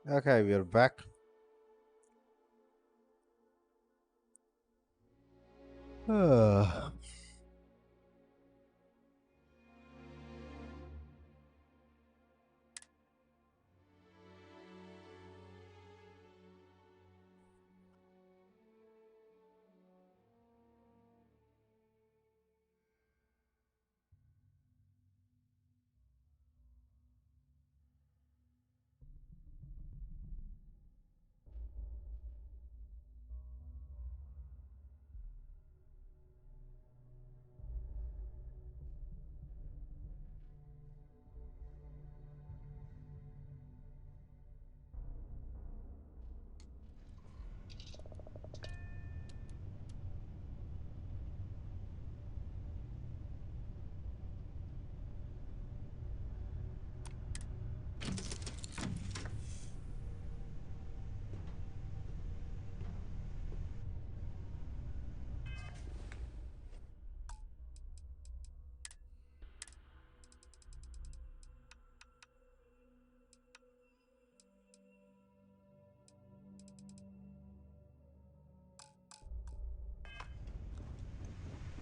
Okay, we are back. Uh,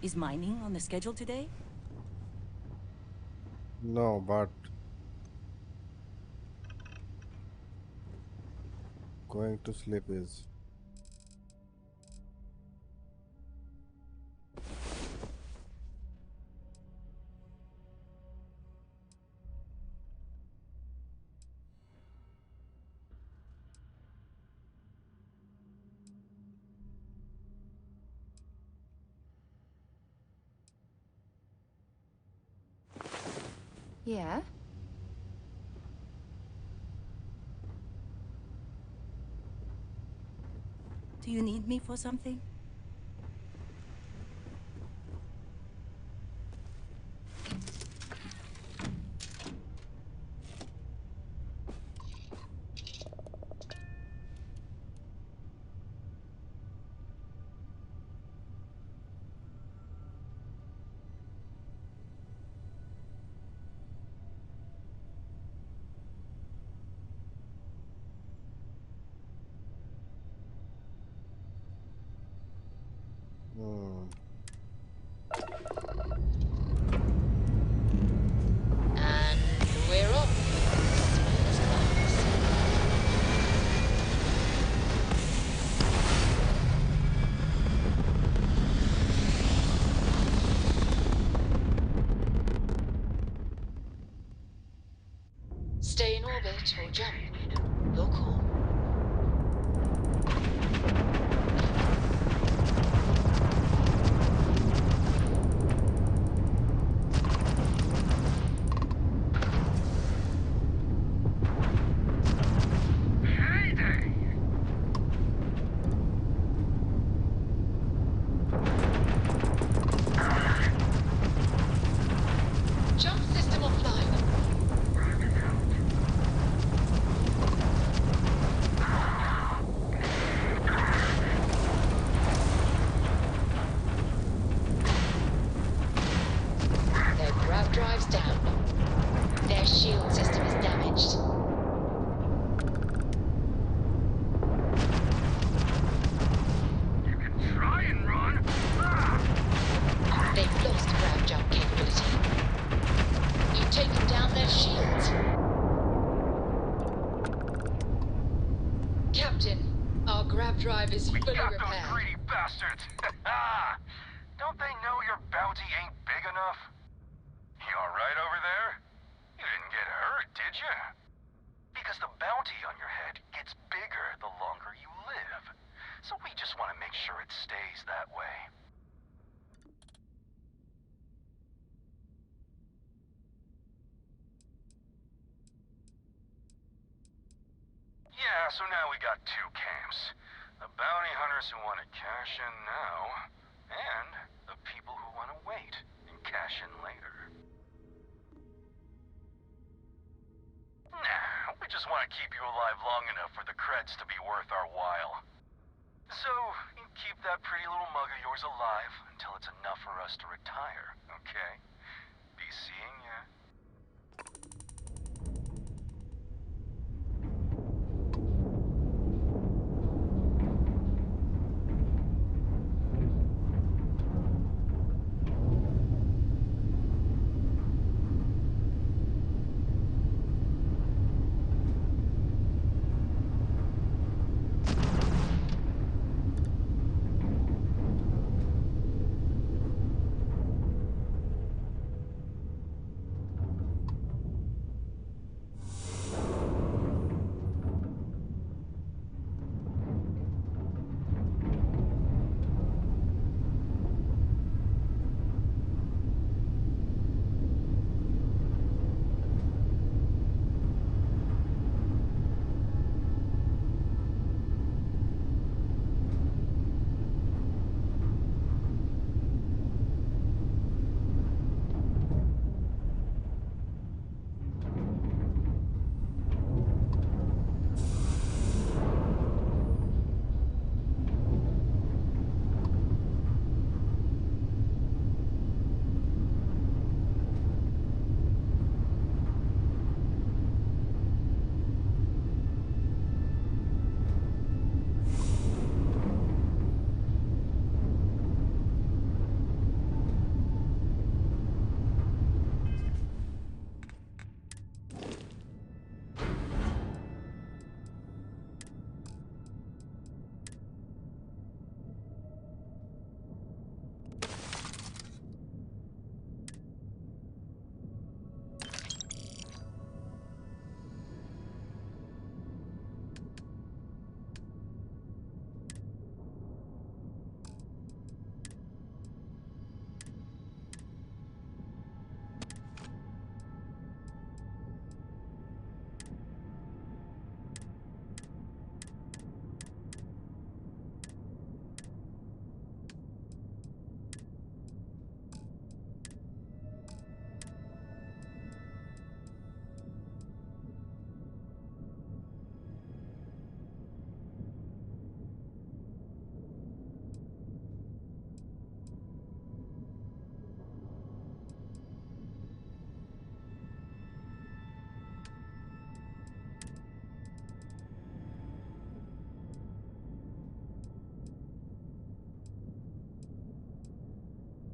Is mining on the schedule today? no, but going to sleep is. Yeah? Do you need me for something? Hmm. And we're off. Smooth as glass. Stay in orbit or jump. Your call. Jump system offline. Their grab drive's down. Their shield system is damaged. You can try and run. They've lost grab jump capability. You've taken down their shields. Captain, our grab drive is We fully got those repaired. greedy bastards. Don't they know your bounty ain't big enough? You all right over there? You didn't get hurt, did you? Because the bounty on your head gets bigger the longer you live. So we just want to make sure it stays that way. Yeah, so now we got two camps. The bounty hunters who want to cash in now, and the people who want to wait and cash in later. Nah, we just want to keep you alive long enough for the creds to be worth our while. So, you keep that pretty little mug of yours alive until it's enough for us to retire, okay? Be seeing ya.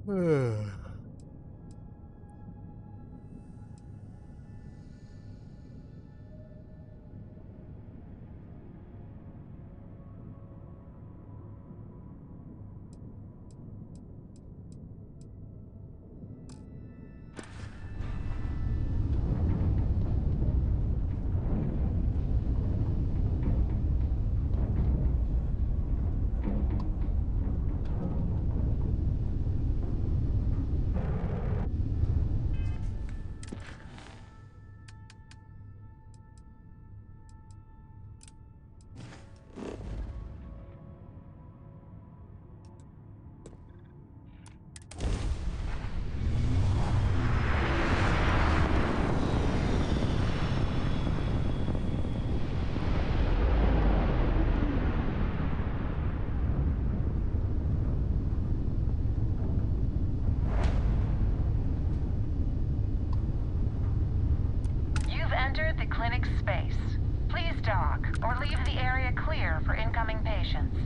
You've entered the clinic's space. Please dock, or leave the area clear for incoming patients.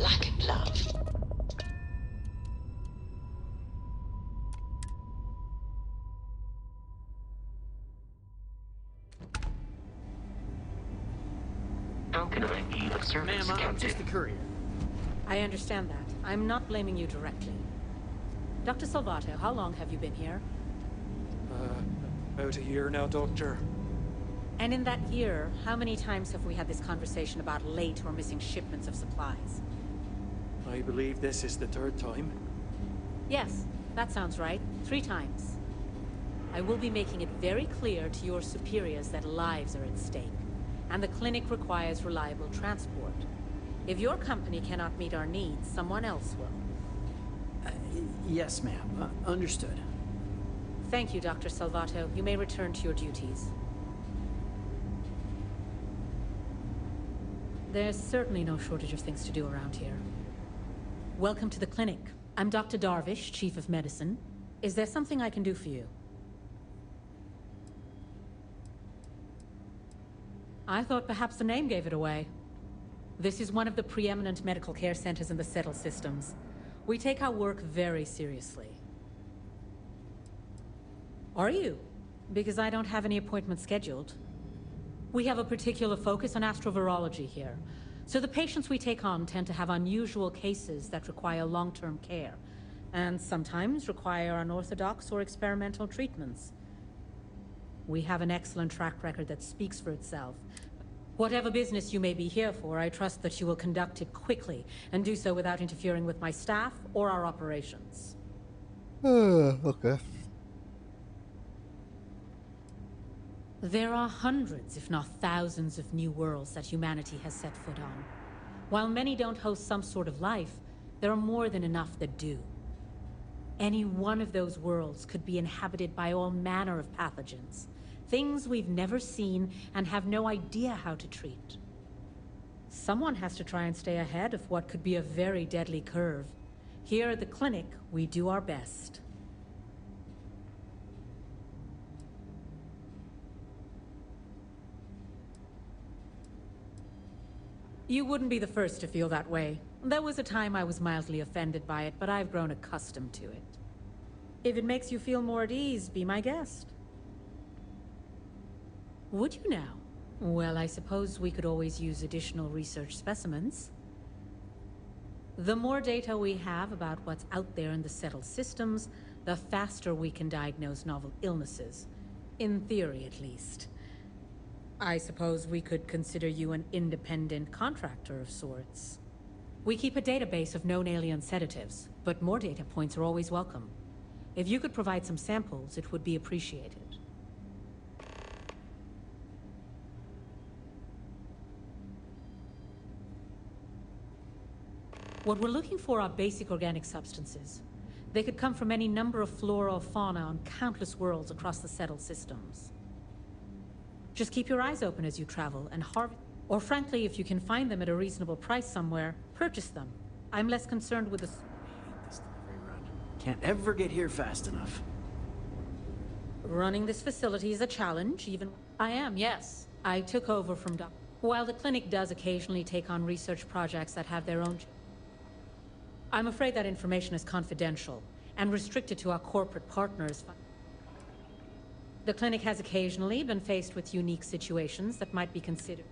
Like a glove. How can I be of service, Ma'am, I'm Captain? just a courier. I understand that. I'm not blaming you directly. Dr. Salvato, how long have you been here? About a year now, Doctor. And in that year, how many times have we had this conversation about late or missing shipments of supplies? I believe this is the third time. Yes, that sounds right. 3 times. I will be making it very clear to your superiors that lives are at stake, and the clinic requires reliable transport. If your company cannot meet our needs, someone else will. Yes, ma'am. Understood. Thank you, Dr. Salvato. You may return to your duties. There's certainly no shortage of things to do around here. Welcome to the clinic. I'm Dr. Darvish, Chief of Medicine. Is there something I can do for you? I thought perhaps the name gave it away. This is one of the preeminent medical care centers in the Settle systems. We take our work very seriously. Are you? Because I don't have any appointments scheduled. We have a particular focus on astrovirology here. So the patients we take on tend to have unusual cases that require long-term care, and sometimes require unorthodox or experimental treatments. We have an excellent track record that speaks for itself. Whatever business you may be here for, I trust that you will conduct it quickly, and do so without interfering with my staff or our operations. Okay. There are hundreds, if not thousands, of new worlds that humanity has set foot on. While many don't host some sort of life, there are more than enough that do. Any one of those worlds could be inhabited by all manner of pathogens, things we've never seen and have no idea how to treat. Someone has to try and stay ahead of what could be a very deadly curve. Here at the clinic, we do our best. You wouldn't be the first to feel that way. There was a time I was mildly offended by it, but I've grown accustomed to it. If it makes you feel more at ease, be my guest. Would you now? Well, I suppose we could always use additional research specimens. The more data we have about what's out there in the settled systems, the faster we can diagnose novel illnesses. In theory, at least. I suppose we could consider you an independent contractor of sorts. We keep a database of known alien sedatives, but more data points are always welcome. If you could provide some samples, it would be appreciated. What we're looking for are basic organic substances. They could come from any number of flora or fauna on countless worlds across the settled systems. Just keep your eyes open as you travel and harvest. Or frankly, if you can find them at a reasonable price somewhere, purchase them. I'm less concerned with the... I hate this delivery run. Can't ever get here fast enough. Running this facility is a challenge, even... I am, yes. I took over from Doc. While the clinic does occasionally take on research projects that have their own... I'm afraid that information is confidential and restricted to our corporate partners. The clinic has occasionally been faced with unique situations that might be considered...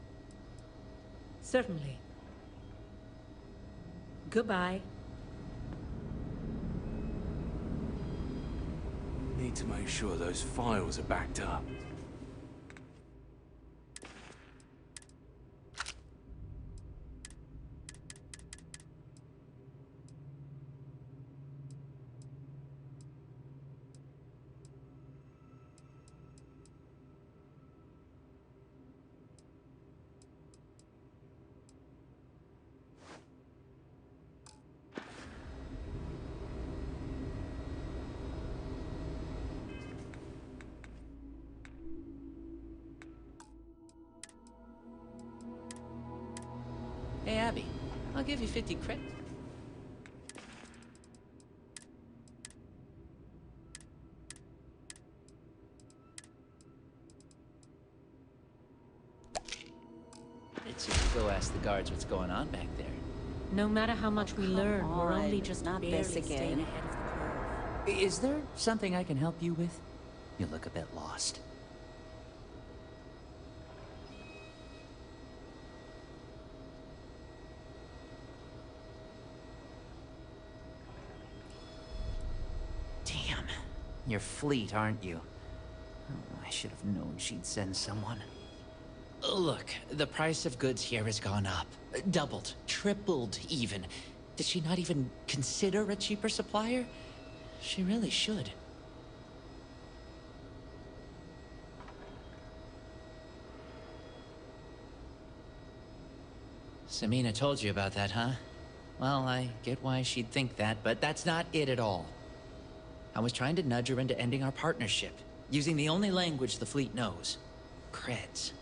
Certainly. Goodbye. Need to make sure those files are backed up. Hey, Abby, I'll give you 50 credit. Let's just go ask the guards what's going on back there. No matter how much we learn, we're only just not barely this staying again. ahead of the curve. Is there something I can help you with? You look a bit lost. Damn. You're fleet, aren't you? Oh, I should have known she'd send someone. Look, the price of goods here has gone up. Doubled, tripled even. Did she not even consider a cheaper supplier? She really should. Samina told you about that, huh? Well, I get why she'd think that, but that's not it at all. I was trying to nudge her into ending our partnership, using the only language the fleet knows. Creds.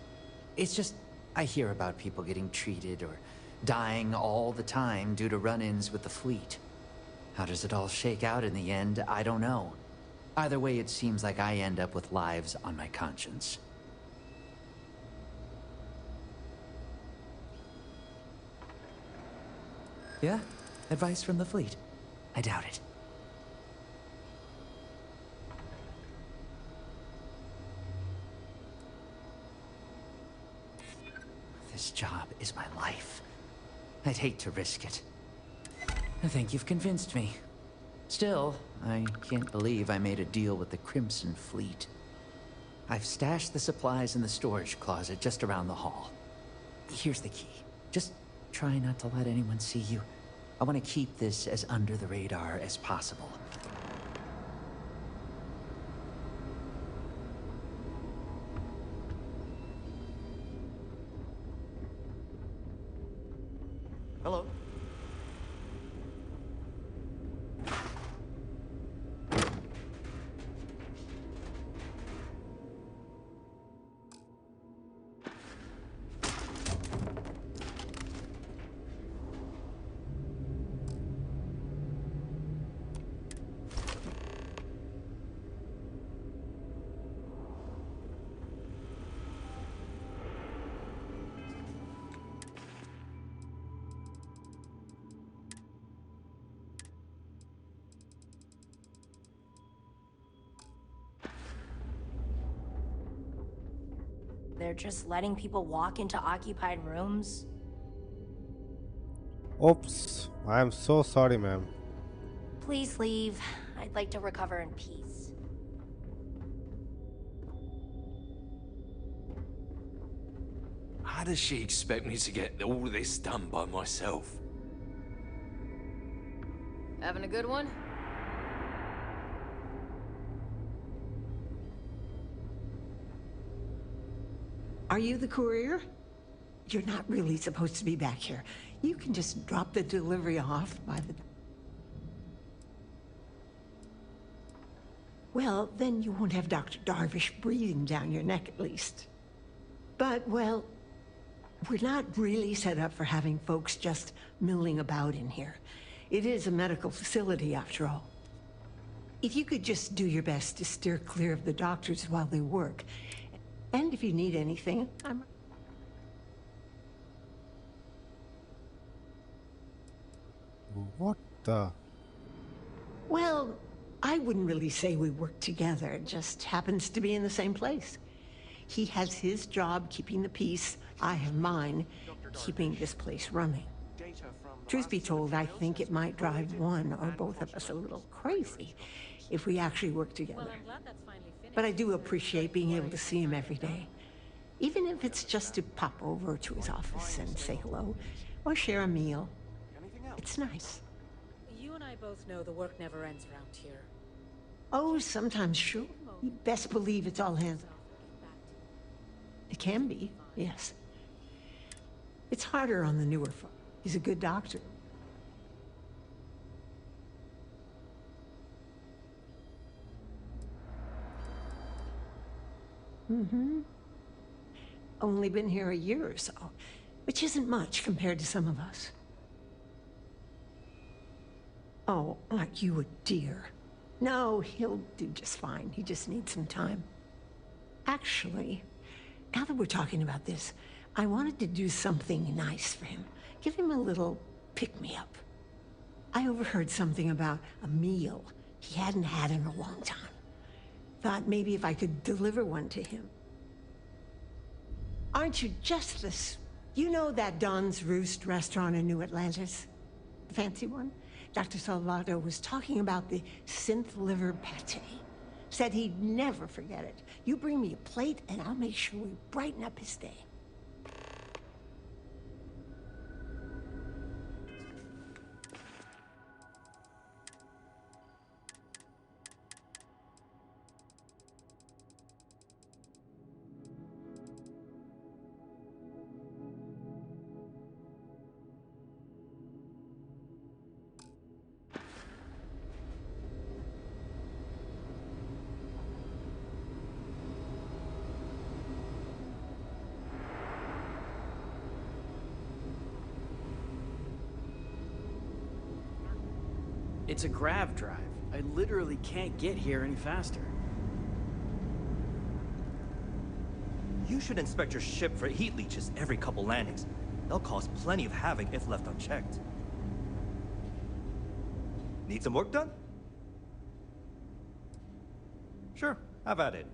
It's just, I hear about people getting treated or dying all the time due to run-ins with the fleet. How does it all shake out in the end? I don't know. Either way, it seems like I end up with lives on my conscience. Yeah? Advice from the fleet? I doubt it. This job is my life. I'd hate to risk it. I think you've convinced me. Still, I can't believe I made a deal with the Crimson Fleet. I've stashed the supplies in the storage closet just around the hall. Here's the key. Just try not to let anyone see you. I want to keep this as under the radar as possible. Hello. They're just letting people walk into occupied rooms? Oops. I am so sorry, ma'am. Please leave. I'd like to recover in peace. How does she expect me to get all this done by myself? Having a good one? Are you the courier? You're not really supposed to be back here. You can just drop the delivery off by the... Well, then you won't have Dr. Darvish breathing down your neck at least. But, well, we're not really set up for having folks just milling about in here. It is a medical facility, after all. If you could just do your best to steer clear of the doctors while they work. And if you need anything, I'm... What the? Well, I wouldn't really say we work together. It just happens to be in the same place. He has his job keeping the peace. I have mine keeping this place running. Truth be told, I think it might drive one or both of us a little crazy if we actually work together. But I do appreciate being able to see him every day. Even if it's just to pop over to his office and say hello or share a meal. It's nice. You and I both know the work never ends around here. Oh, sometimes, sure. You best believe it's all hands. It can be, yes. It's harder on the newer folk. He's a good doctor. Mm-hmm. Only been here a year or so, which isn't much compared to some of us. Oh, aren't you a dear? No, he'll do just fine. He just needs some time. Actually, now that we're talking about this, I wanted to do something nice for him. Give him a little pick-me-up. I overheard something about a meal he hadn't had in a long time. Thought maybe if I could deliver one to him. Aren't you just this? You know that Don's Roost restaurant in New Atlantis? The fancy one? Dr. Salvato was talking about the synth liver pate. Said he'd never forget it. You bring me a plate and I'll make sure we brighten up his day. It's a grav drive. I literally can't get here any faster. You should inspect your ship for heat leeches every couple landings. They'll cause plenty of havoc if left unchecked. Need some work done? Sure, have at it.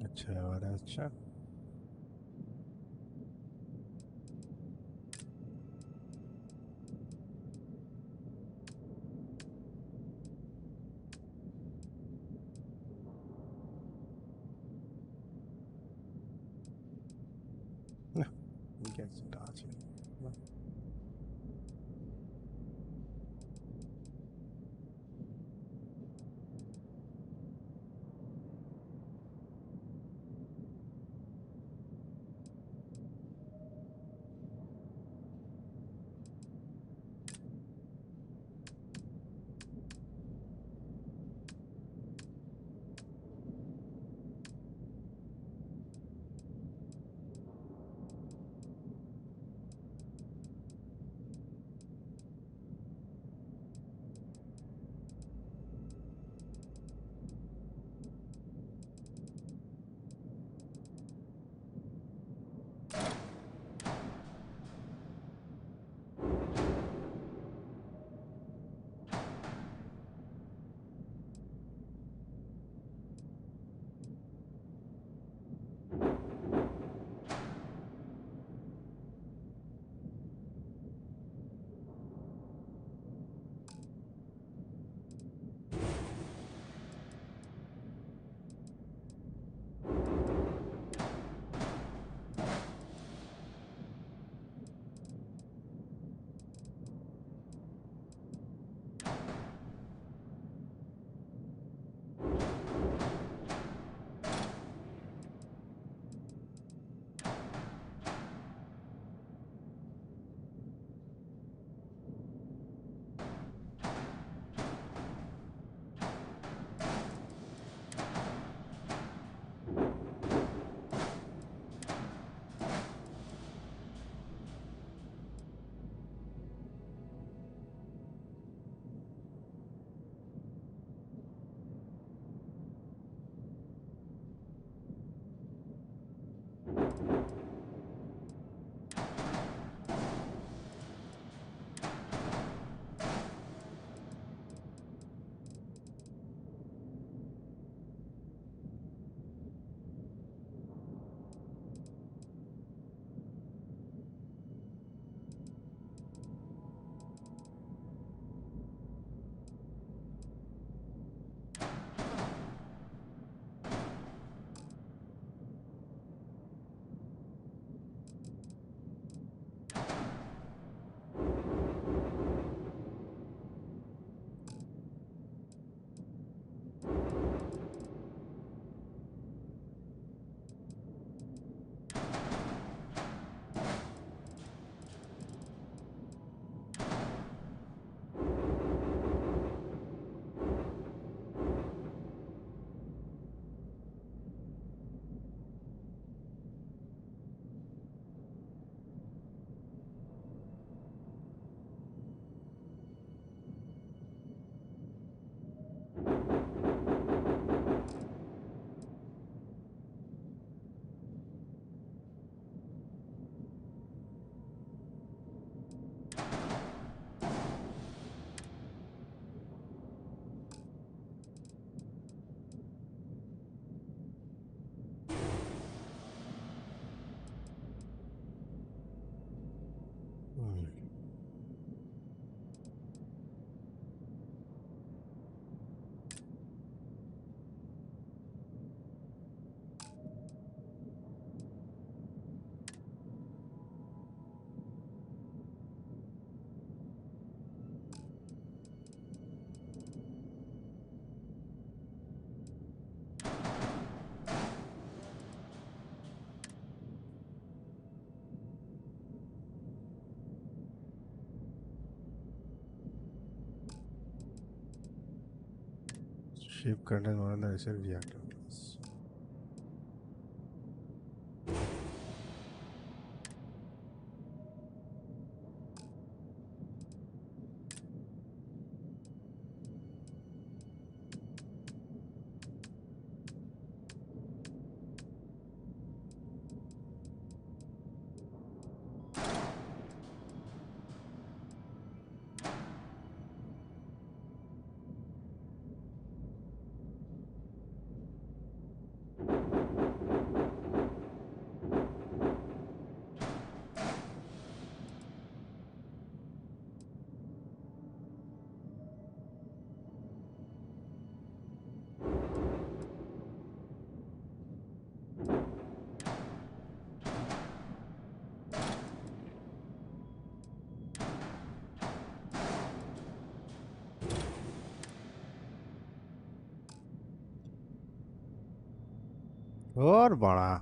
अच्छा वाला अच्छा कैसे dance Ship contains one of the research reactors. और बड़ा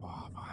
बाबा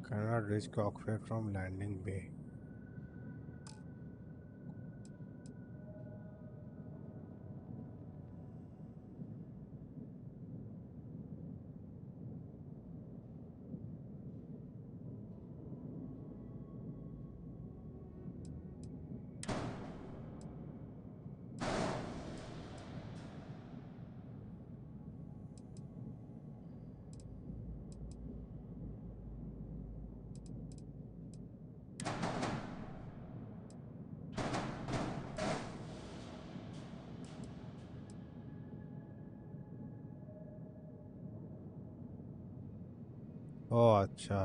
cannot reach cockpit from landing bay. ओह अच्छा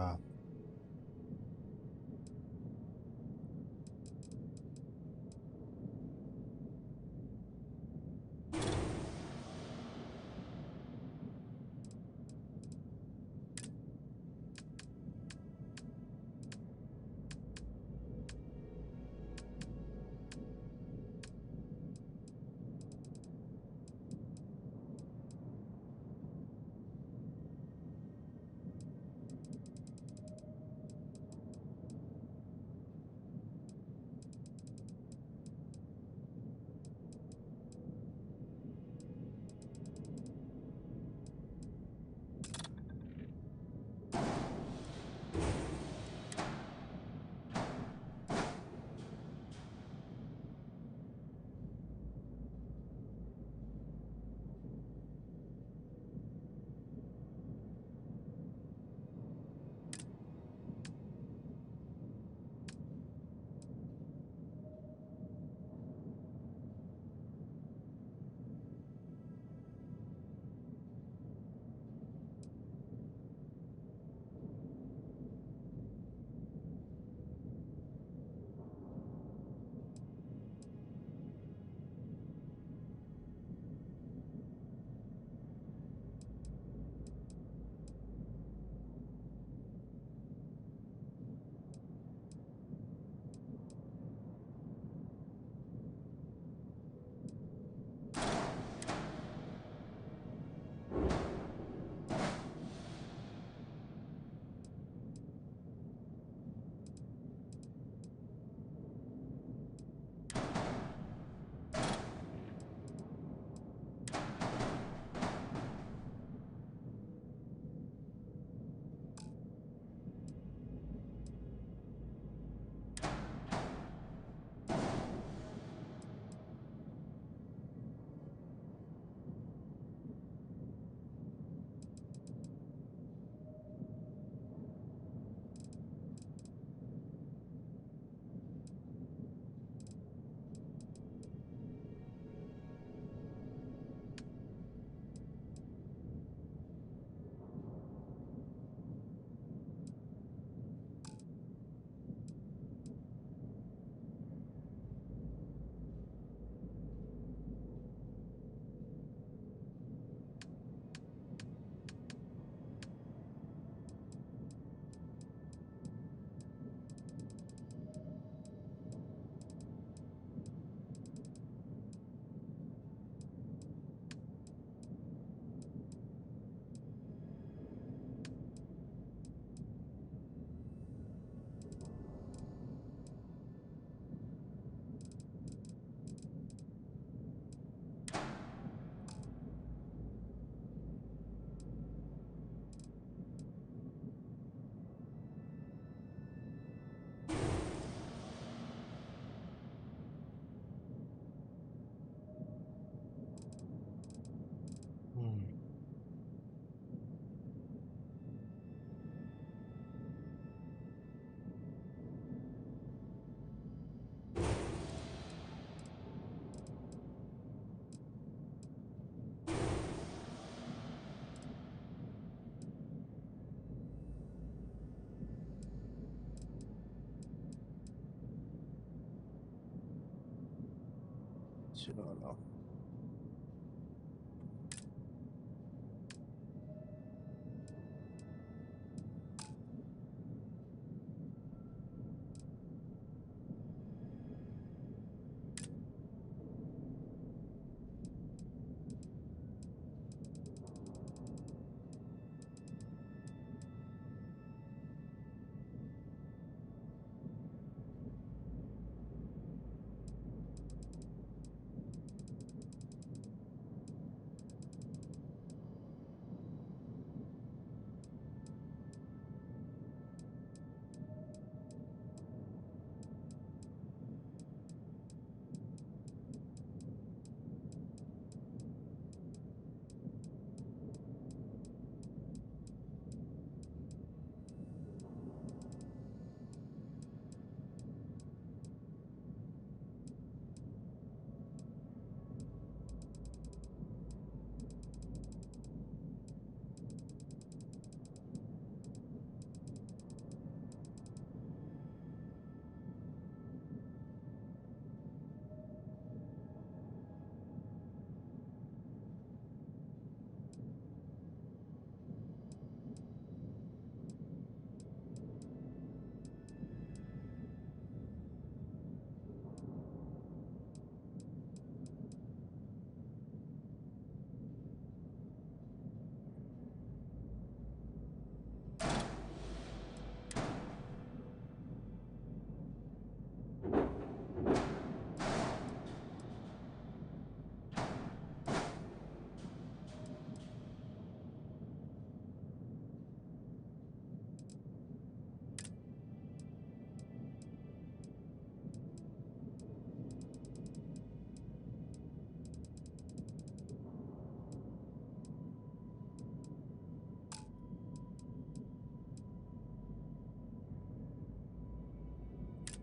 चलो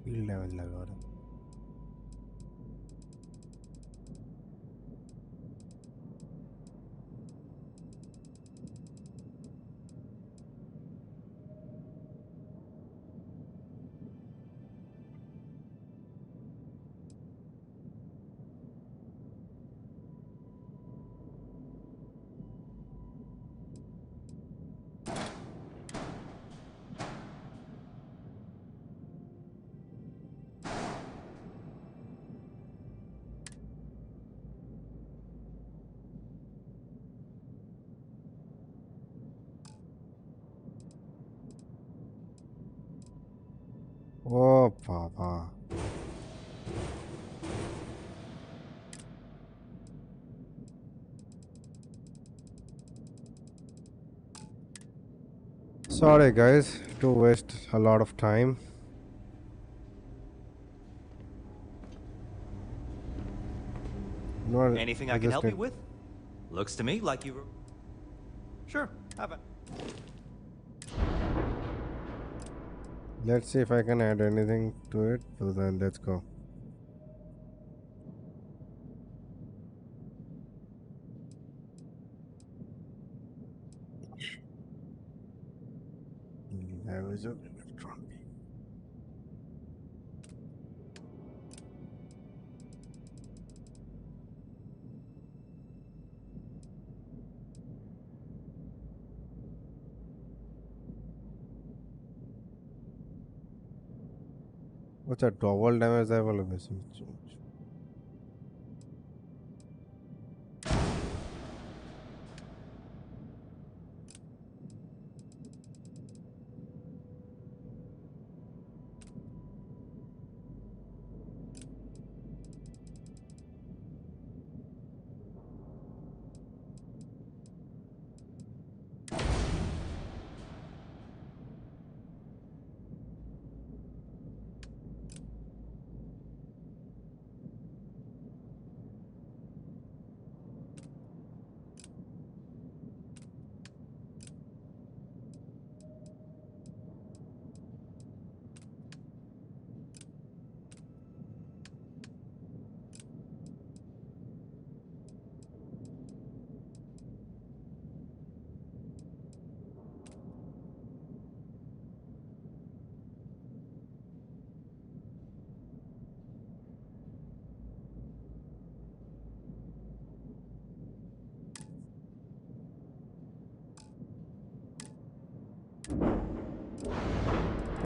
field level लगा रहा Oh, Papa. Sorry, guys, to waste a lot of time. No, Anything I can help you with? Looks to me like you were... Sure, have it. Let's see if I can add anything to it. So then let's go. Damage of electron beam. What's that double damage I will miss?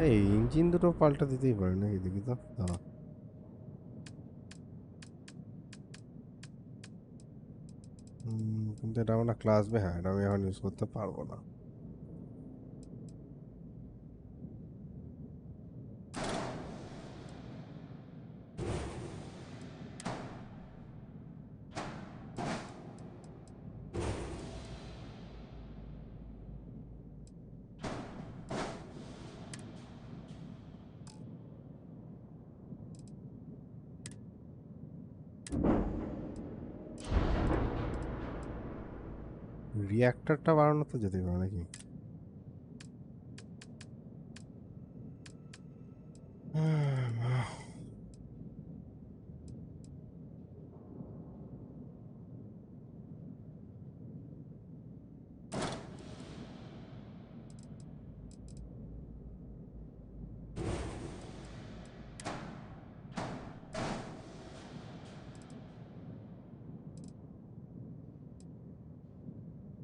এই engine দুটো পাল্টা দিতেই পারে নাকি, দেখি তো। দাঁড়া, কিন্তু এটা আমার ক্লাস বে, হ্যাঁ এটা আমি এখন ইউজ করতে পারবো না। রিঅ্যাক্টরটা বাড়ানো তো যেতে পারে নাকি?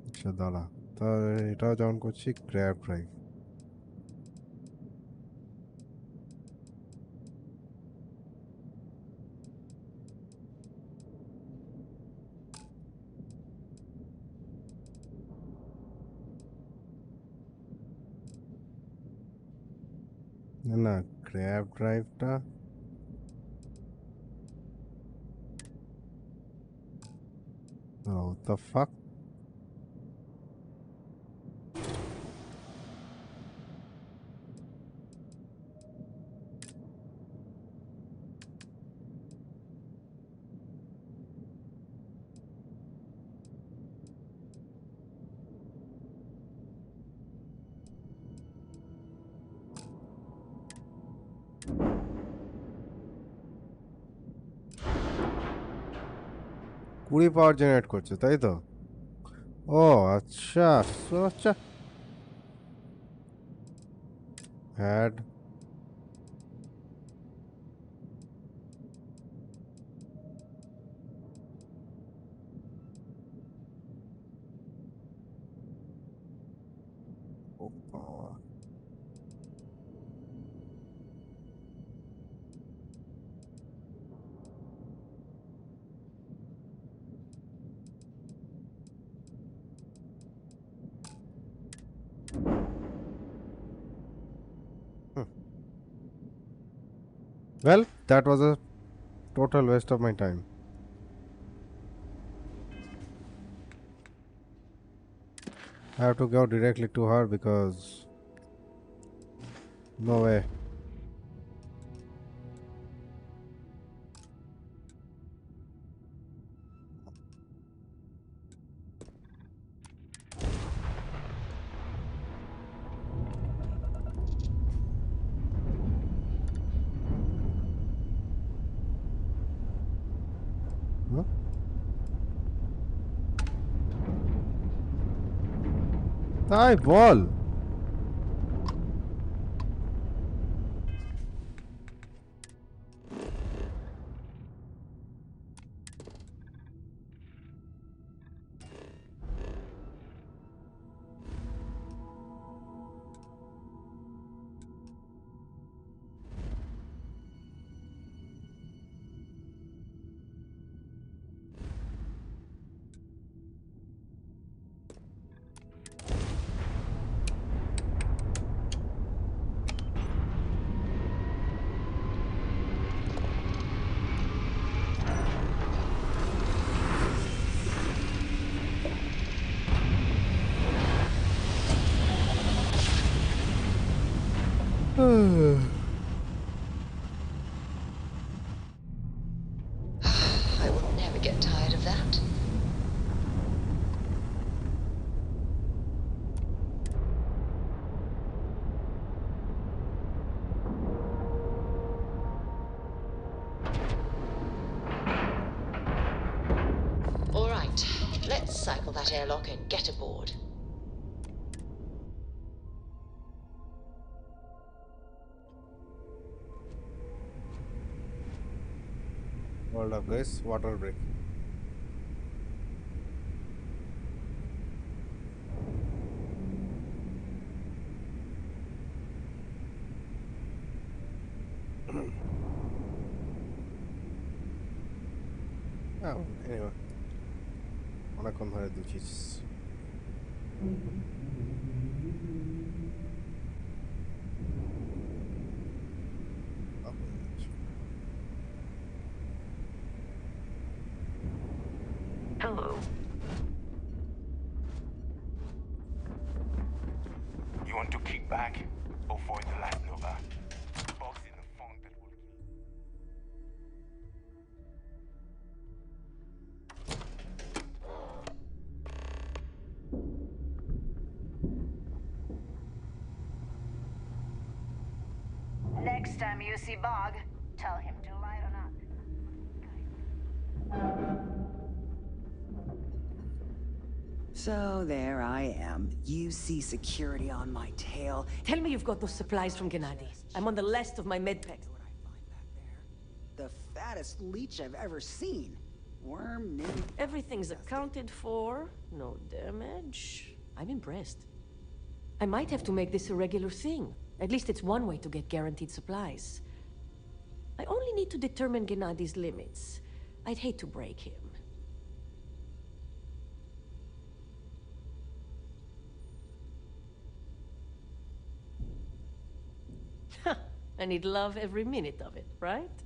আচ্ছা দাঁড়া, তা এটাও যেমন করছি গ্র্যাব ড্রাইভ। না না, গ্র্যাব ড্রাইভটা what the fuck? কুড়ি পাওয়ার জেনারেট করছে তাই তো? ও আচ্ছা, আচ্ছা had well, that was a total waste of my time. I have to go directly to her because no way. Huh? তাই বল। I will never get tired of that. All right, let's cycle that airlock and get aboard. Hold up guys, water break. Oh, anyway. অনেকক্ষণ ধরে দিচ্ছিস। Hello. You want to kick back or avoid the last Nova? Box in the funk that will kill. Next time you see Bog, tell him to light on up. So there I am. You see security on my tail. Tell me you've got those supplies from Gennady. I'm on the last of my medpacks. What I find back there? The fattest leech I've ever seen. Worm, maybe. Everything's accounted for. No damage. I'm impressed. I might have to make this a regular thing. At least it's one way to get guaranteed supplies. I only need to determine Gennady's limits. I'd hate to break him. And he'd love every minute of it, right?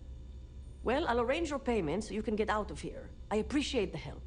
Well, I'll arrange your payment so you can get out of here. I appreciate the help.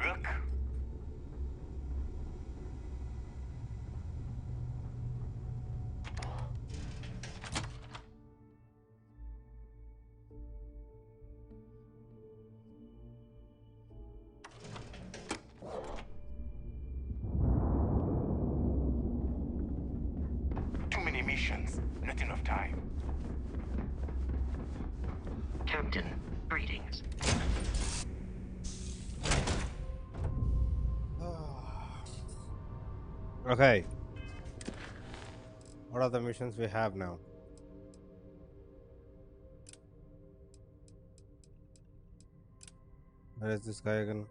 Look. Too many missions, not enough time. Captain, greetings. Okay. What are the missions we have now? Where is this guy again?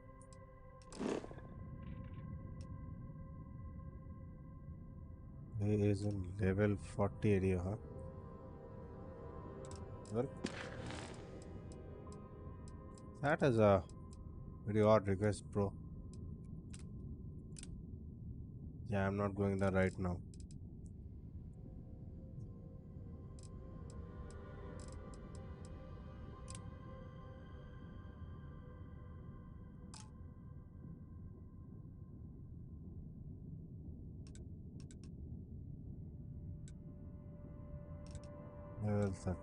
He is in level 40 area, huh? Well, that is a very odd request, bro. Yeah, I'm not going there right now. Level 39.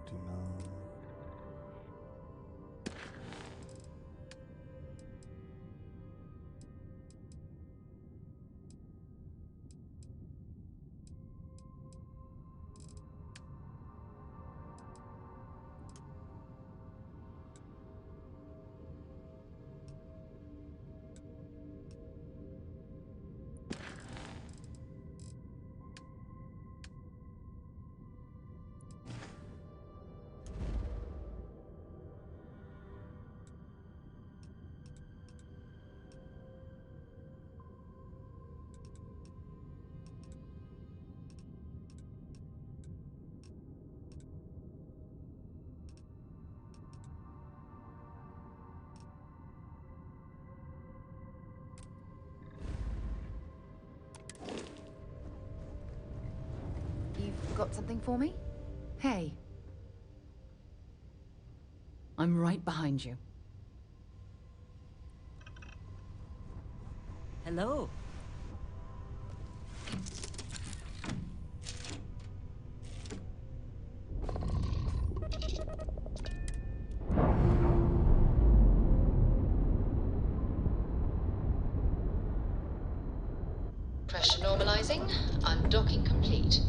You've got something for me? Hey. I'm right behind you. Hello. Pressure normalizing. Undocking complete.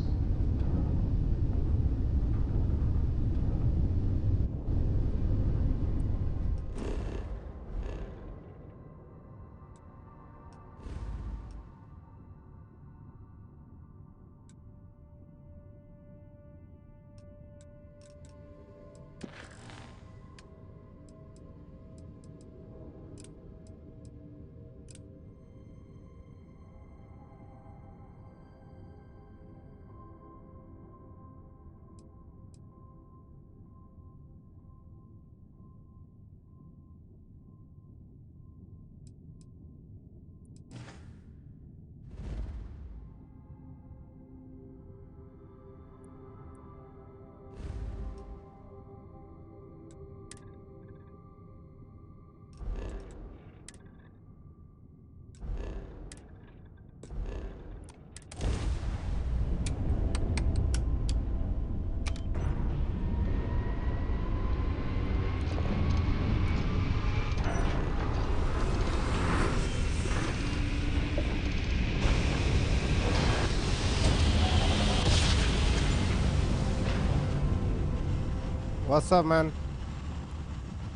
What's up, man?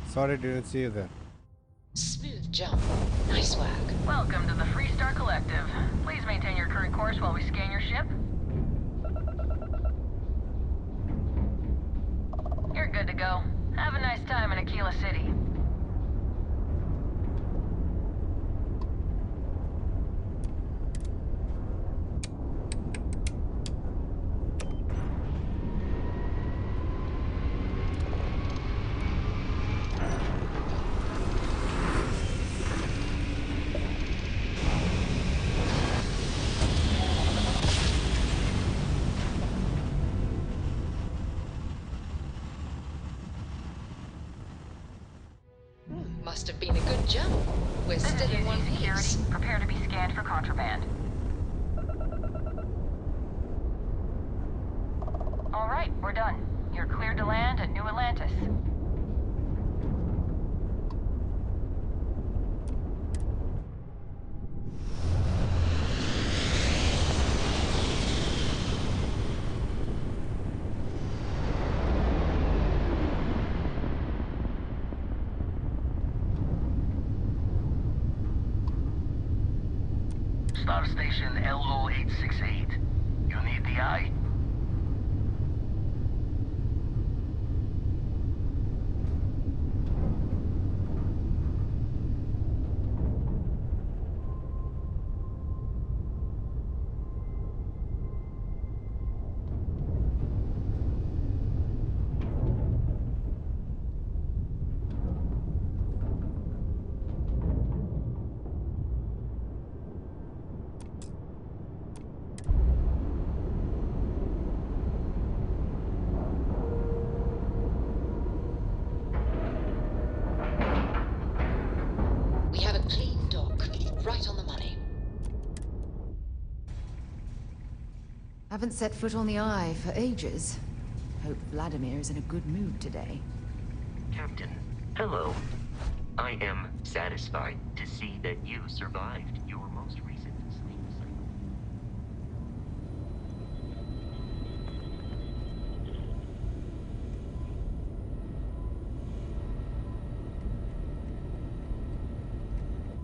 Sorry, didn't see you there. Smooth jump. Nice work. Welcome to the Freestar Collective. Please maintain your current course while we scan your ship. You're good to go. Have a nice time in Aquila City. Must have been a good jump. We're still in one piece. Prepare to be scanned for contraband. All right, we're done. You're cleared to land at New Atlantis. Star Station LO868. You need the eye? Right on the money. Haven't set foot on the Eye for ages. hope Vladimir is in a good mood today. Captain, hello. I am satisfied to see that you survived your most recent sleep cycle.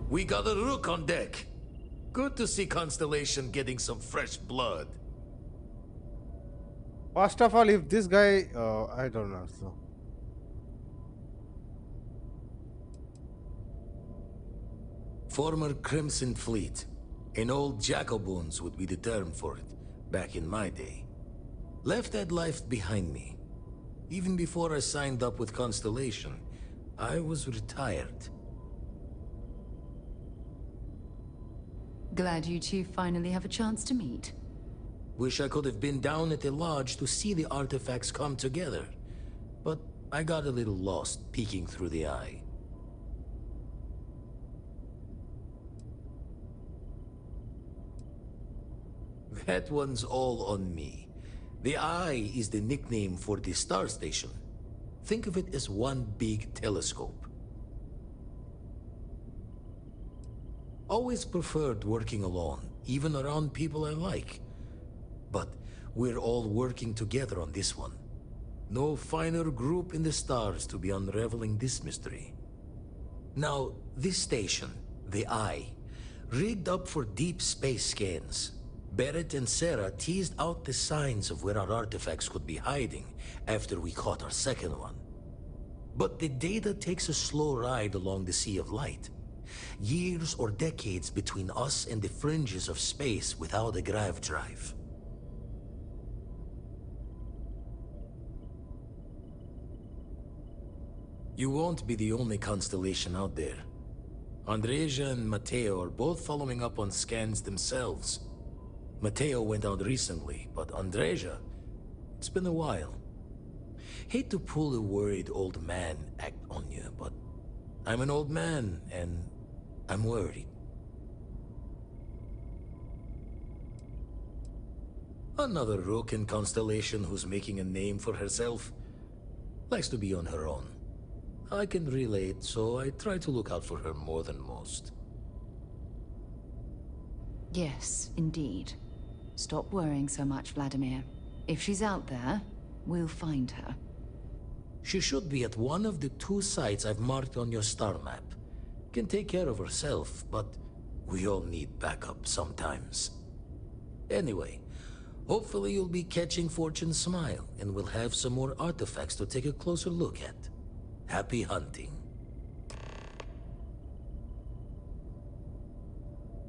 We got a rook on deck. Good to see Constellation getting some fresh blood. First of all, if this guy, I don't know. So Former Crimson Fleet. An old Jacoboons would be the term for it, back in my day. Left that life behind me. Even before I signed up with Constellation, I was retired. Glad you two finally have a chance to meet. Wish I could have been down at the lodge to see the artifacts come together. But I got a little lost peeking through the eye. That one's all on me. The eye is the nickname for the star station. Think of it as one big telescope. Always preferred working alone, even around people I like. But we're all working together on this one. No finer group in the stars to be unraveling this mystery. Now, this station, the Eye, rigged up for deep space scans. Barrett and Sarah teased out the signs of where our artifacts could be hiding after we caught our second one. But the data takes a slow ride along the Sea of Light. Years or decades between us and the fringes of space without a grav drive. You won't be the only constellation out there. Andreja and Mateo are both following up on scans themselves. Mateo went out recently, but Andreja, it's been a while. Hate to pull a worried old man act on you, but I'm an old man, and I'm worried. Another rook in Constellation who's making a name for herself. Likes to be on her own. I can relate, so I try to look out for her more than most. Yes, indeed. Stop worrying so much, Vladimir. If she's out there, we'll find her. She should be at one of the 2 sites I've marked on your star map. Can take care of herself, but we all need backup sometimes. Anyway, hopefully you'll be catching Fortune's smile, and we'll have some more artifacts to take a closer look at. Happy hunting.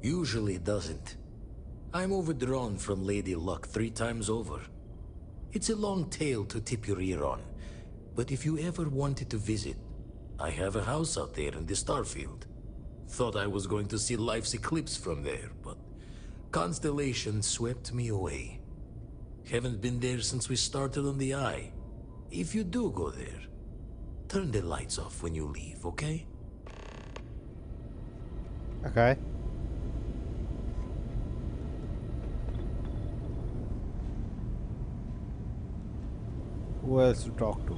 Usually it doesn't. I'm overdrawn from Lady Luck 3 times over. It's a long tale to tip your ear on, but if you ever wanted to visit, I have a house out there in the Starfield. Thought I was going to see life's eclipse from there, but Constellation swept me away. Haven't been there since we started on the Eye. If you do go there, turn the lights off when you leave, okay? okay. Who else to talk to?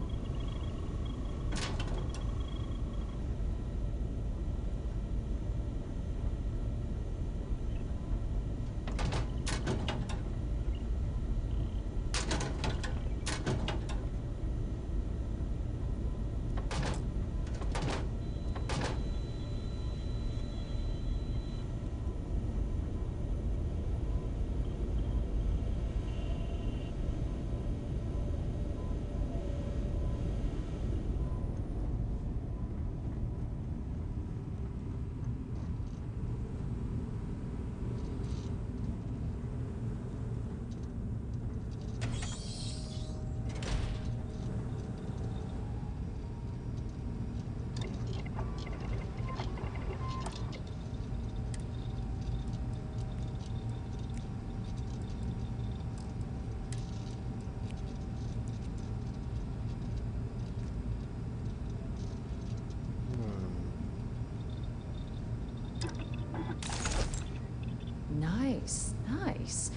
Nice, nice.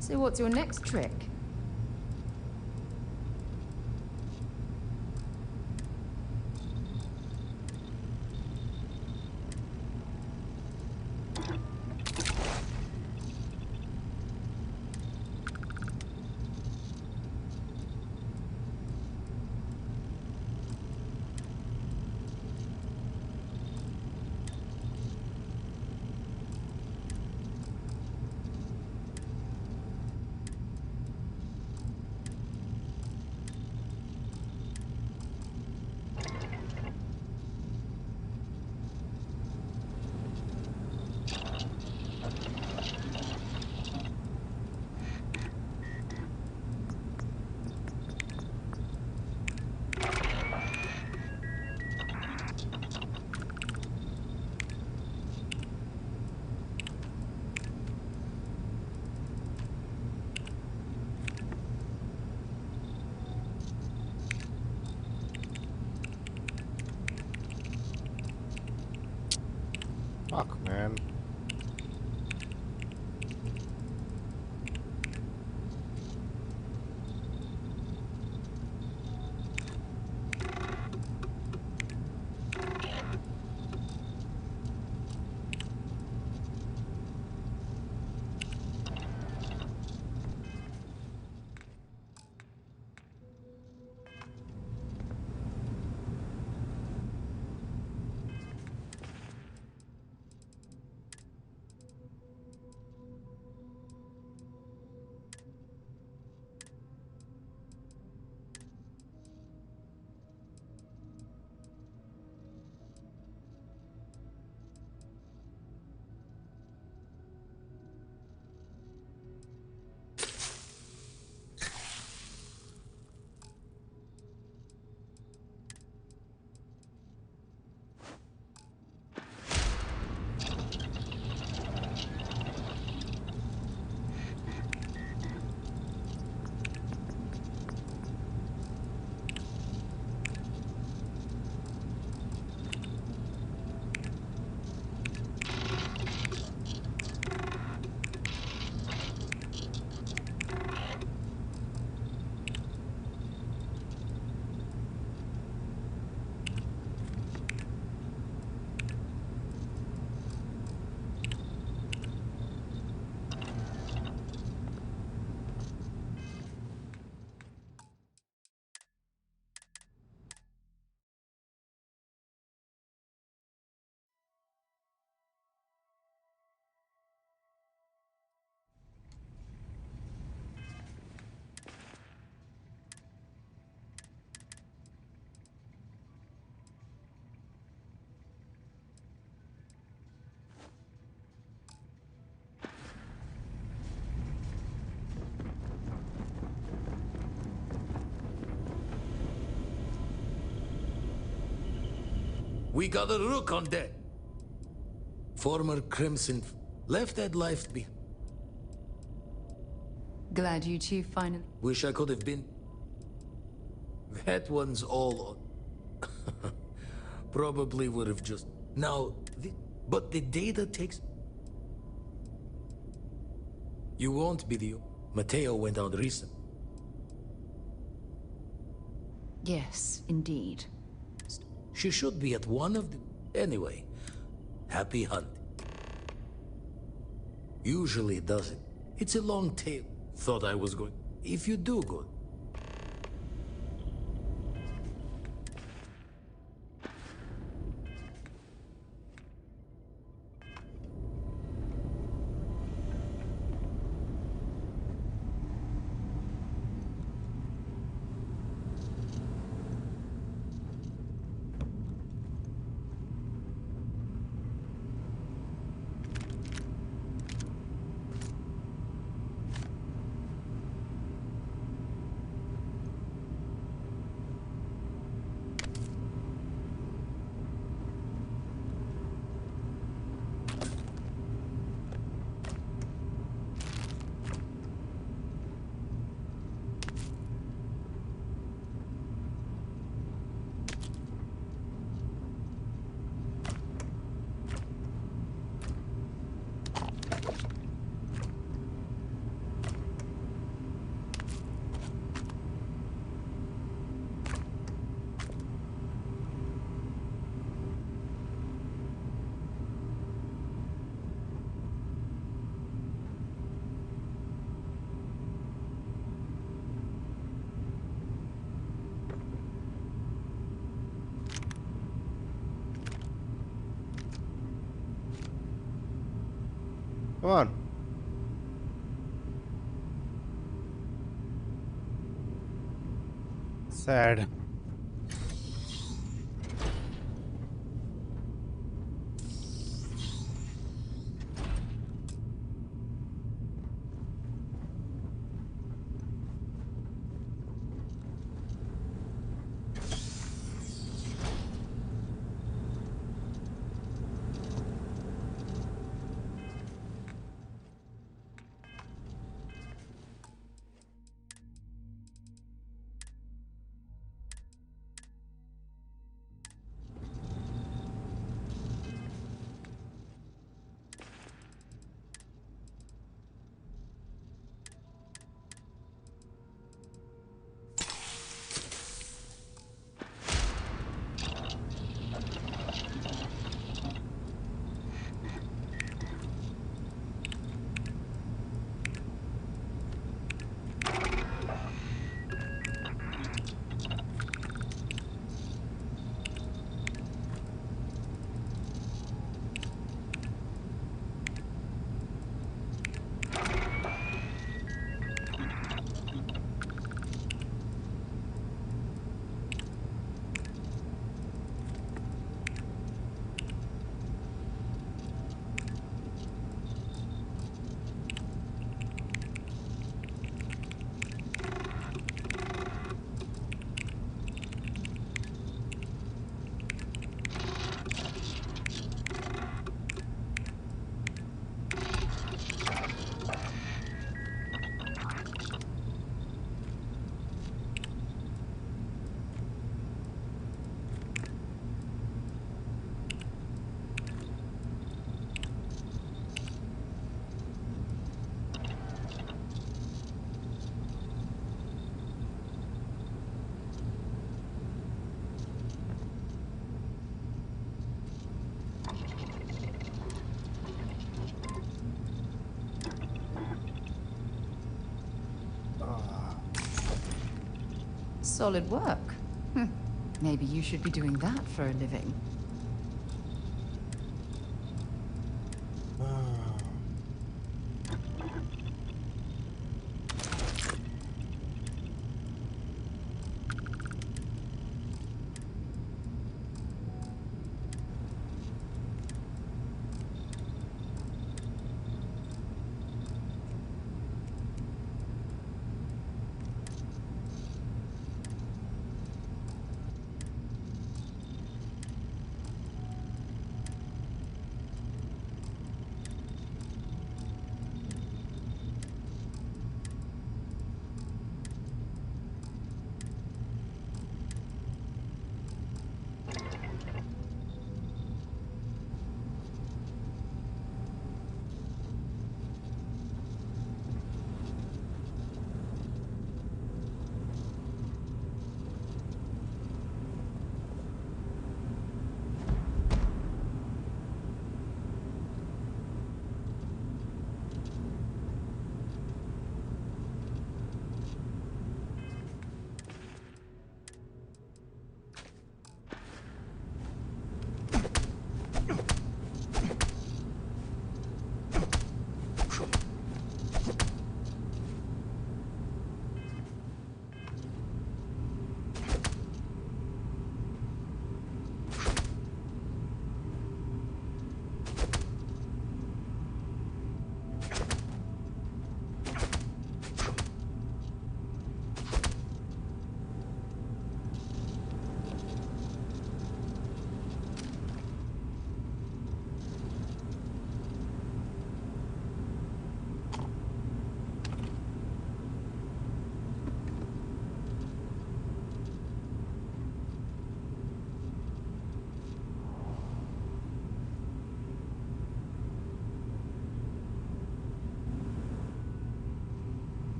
So what's your next trick? Fuck, man. We got a rook on deck. Former Crimson left that life behind. Glad you two finally... Wish I could have been... That one's all on. Probably would have just... Now, but the data takes... You won't be the... Mateo went out recent. Yes, indeed. She should be at one of the... Anyway, happy hunt. Usually it doesn't. It's a long tail. Thought I was going... If you do good. Come on. Sad. Solid work. Maybe you should be doing that for a living.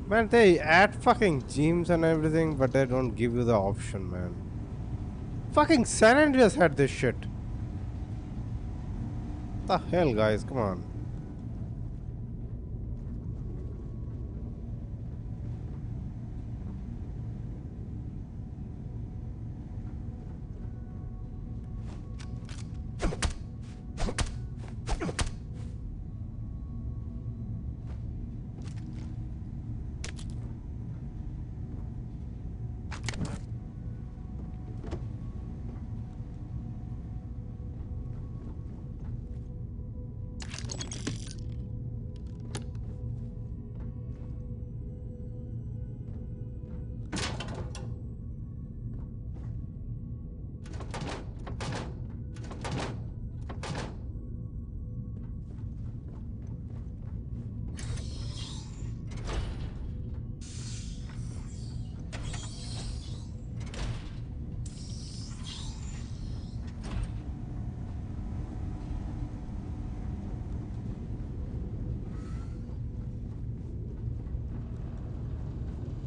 Man, they add fucking gyms and everything, but they don't give you the option, man. Fucking San Andreas had this shit. The hell, guys, come on.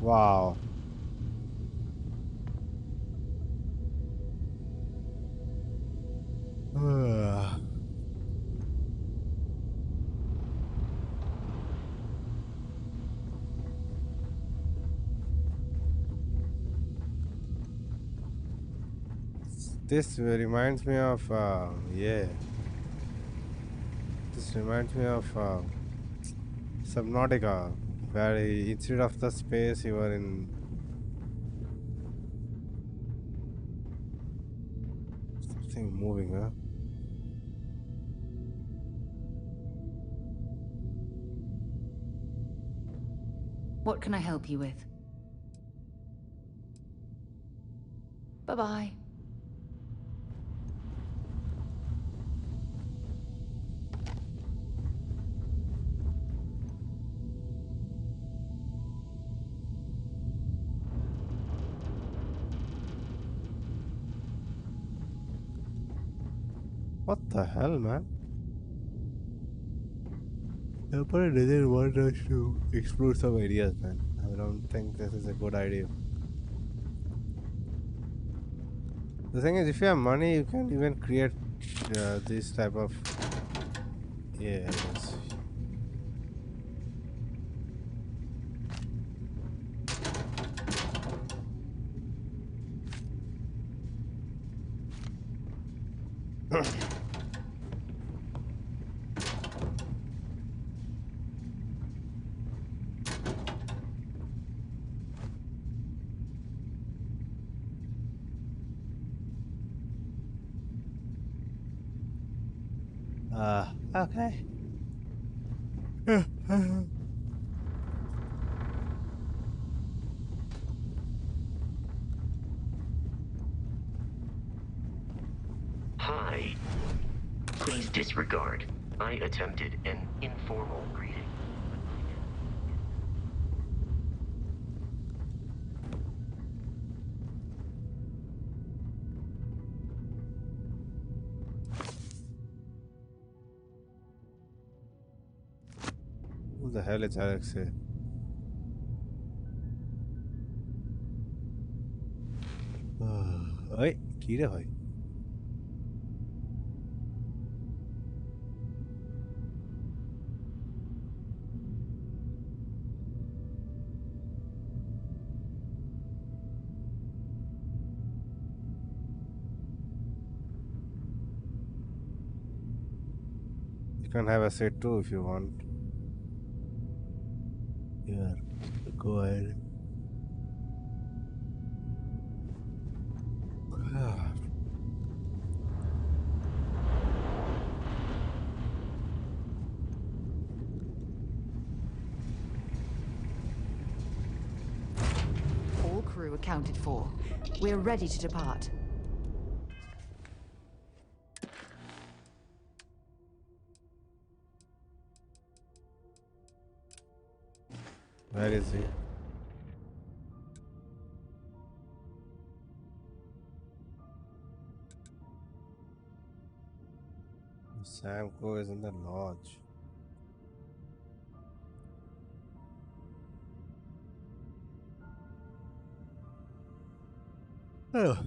Wow. This reminds me of yeah. This reminds me of Subnautica, where instead of the space you were in something moving, huh? What can I help you with? Bye-bye. What the hell, man? Nobody doesn't want us to explore some areas, man. I don't think this is a good idea. The thing is, if you have money, you can even create this type of yes. Okay. Hi. Please disregard. I attempted an informal greeting. Who the hell is Alex here? Oi, कीड़े भाई. You can have a set too if you want. Yeah, go ahead. All crew accounted for. We're ready to depart. Where is he? Samco is in the lodge. Oh.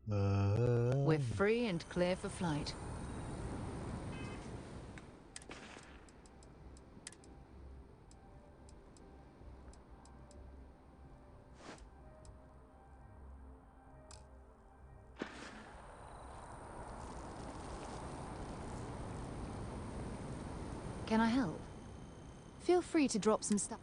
We're free and clear for flight. Can I help? Feel free to drop some stuff.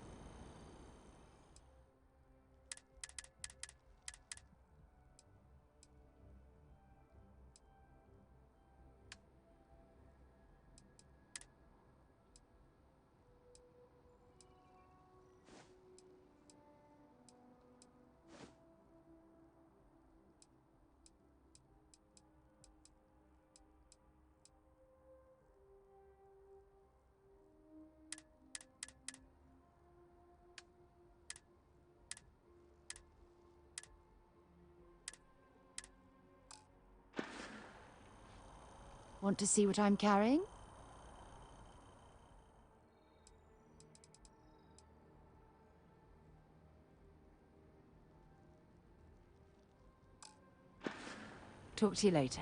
Want to see what I'm carrying? Talk to you later.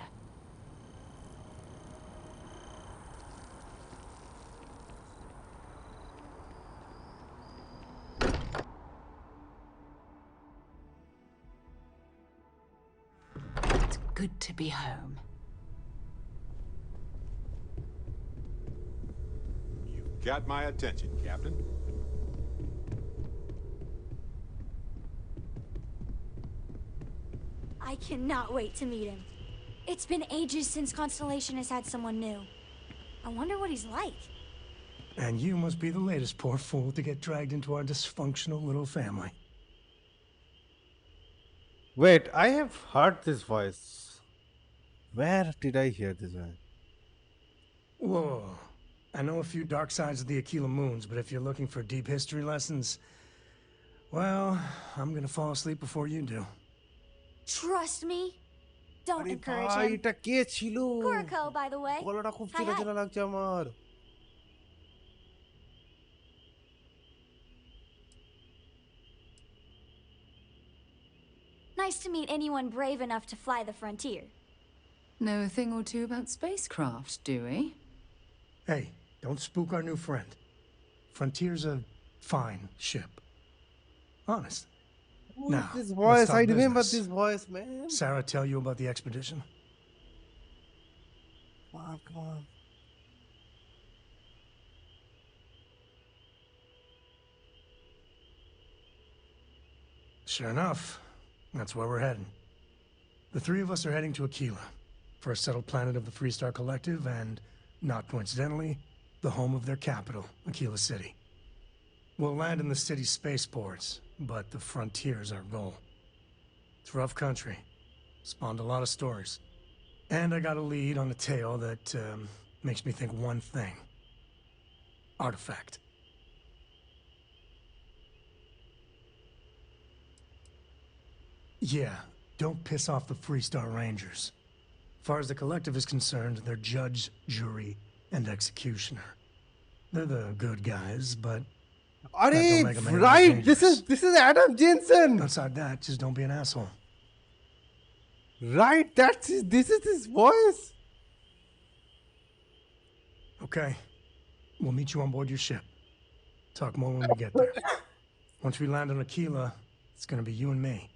It's good to be home. You've got my attention, Captain. I cannot wait to meet him. It's been ages since Constellation has had someone new. I wonder what he's like. And you must be the latest poor fool to get dragged into our dysfunctional little family. Wait, I have heard this voice. Where did I hear this one? Whoa. I know a few dark sides of the Aquila Moons, but if you're looking for deep history lessons, Well, I'm gonna fall asleep before you do. Trust me. Don't আরে encourage ভাই him. এটা কে ছিল? Kuriko, by the way. গলাটা খুব Hi, চেনা hi. চেনা লাগছে আমার। Nice to meet anyone brave enough to fly the frontier. Know a thing or two about spacecraft, do we? Hey, don't spook our new friend. Frontier's a fine ship. Honest. Now, This let's voice, talk I remember business. this voice, man. Sarah tell you about the expedition? Come on. Sure enough, that's where we're heading. The three of us are heading to Aquila, first settled planet of the Freestar Collective and, not coincidentally, the home of their capital, Aquila City. We'll land in the city's spaceports, but the frontier's our goal. It's rough country. Spawned a lot of stories. And I got a lead on a tale that makes me think one thing. Artifact. Yeah, don't piss off the Freestar Rangers. As far as the Collective is concerned, they're judge, jury, and executioner. They're the good guys, but that don't make them any less right, dangerous. this is Adam Jensen. Outside that, just don't be an asshole. Right, this is his voice. Okay, we'll meet you on board your ship. Talk more when we get there. Once we land on Aquila, it's gonna be you and me.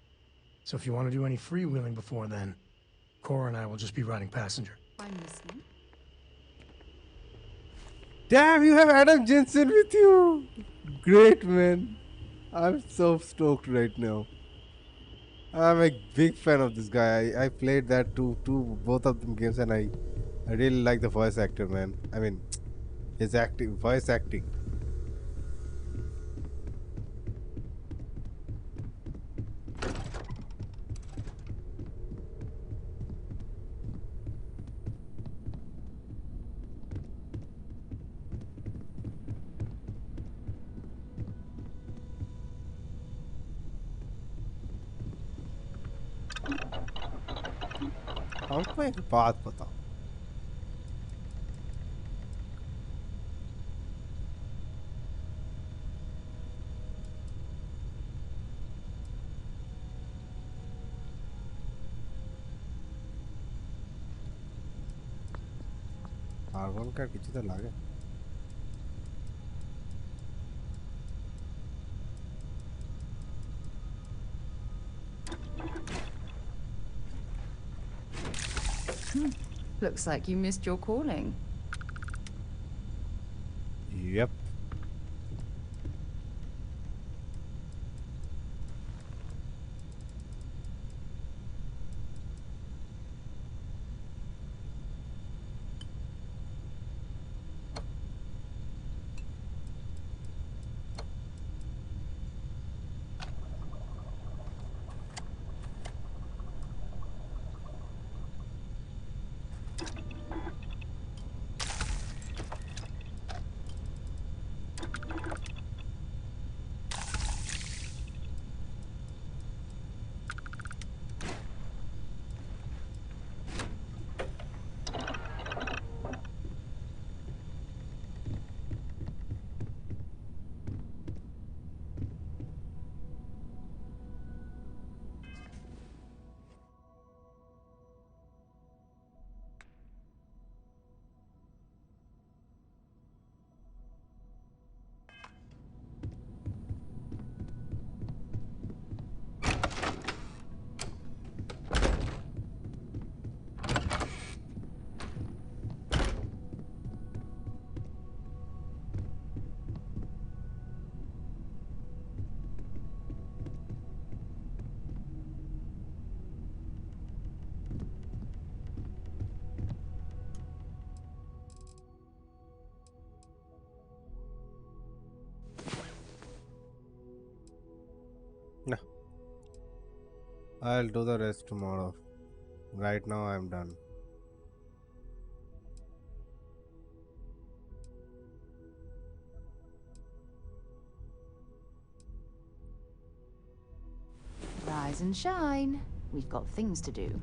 So if you want to do any freewheeling before then, Cora and I will just be riding passenger. I'm listening. Damn, you have Adam Jensen with you. Great, man. I'm so stoked right now. I'm a big fan of this guy. I played that both of them games, and I really like the voice actor, man. I mean, his voice acting. हमको एक बात बताओ, carbon का किसी तो लागे Looks like you missed your calling. Yep. No, I'll do the rest tomorrow. Right now I'm done. Rise and shine. We've got things to do.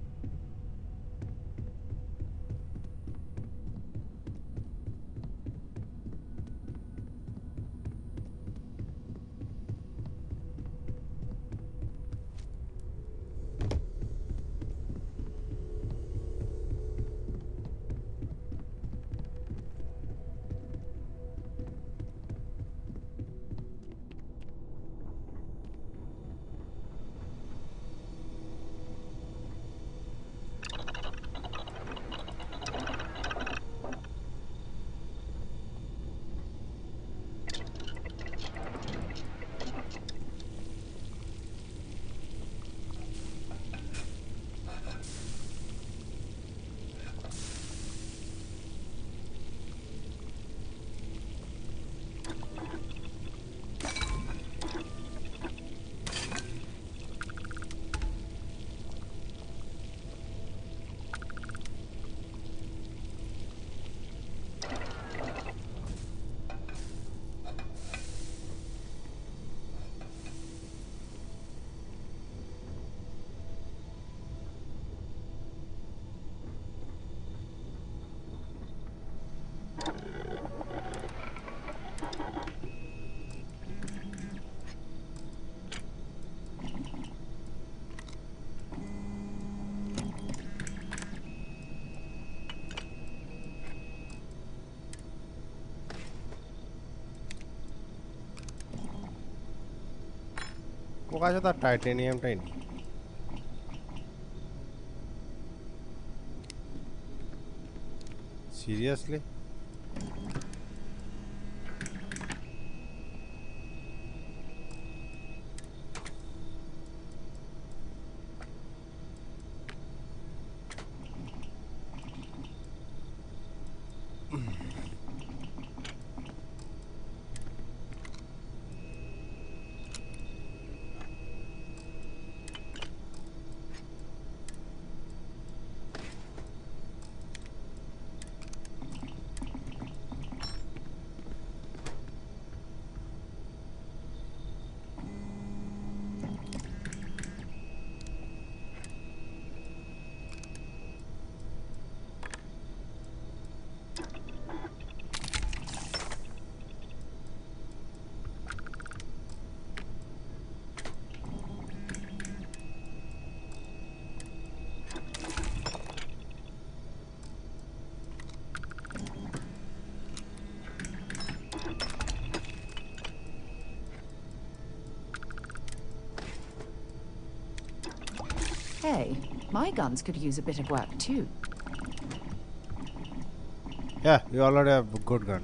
কোকাছে তার টাইটেনিয়ামটাই নেই seriously Hey, my guns could use a bit of work too. Yeah, you already have a good gun.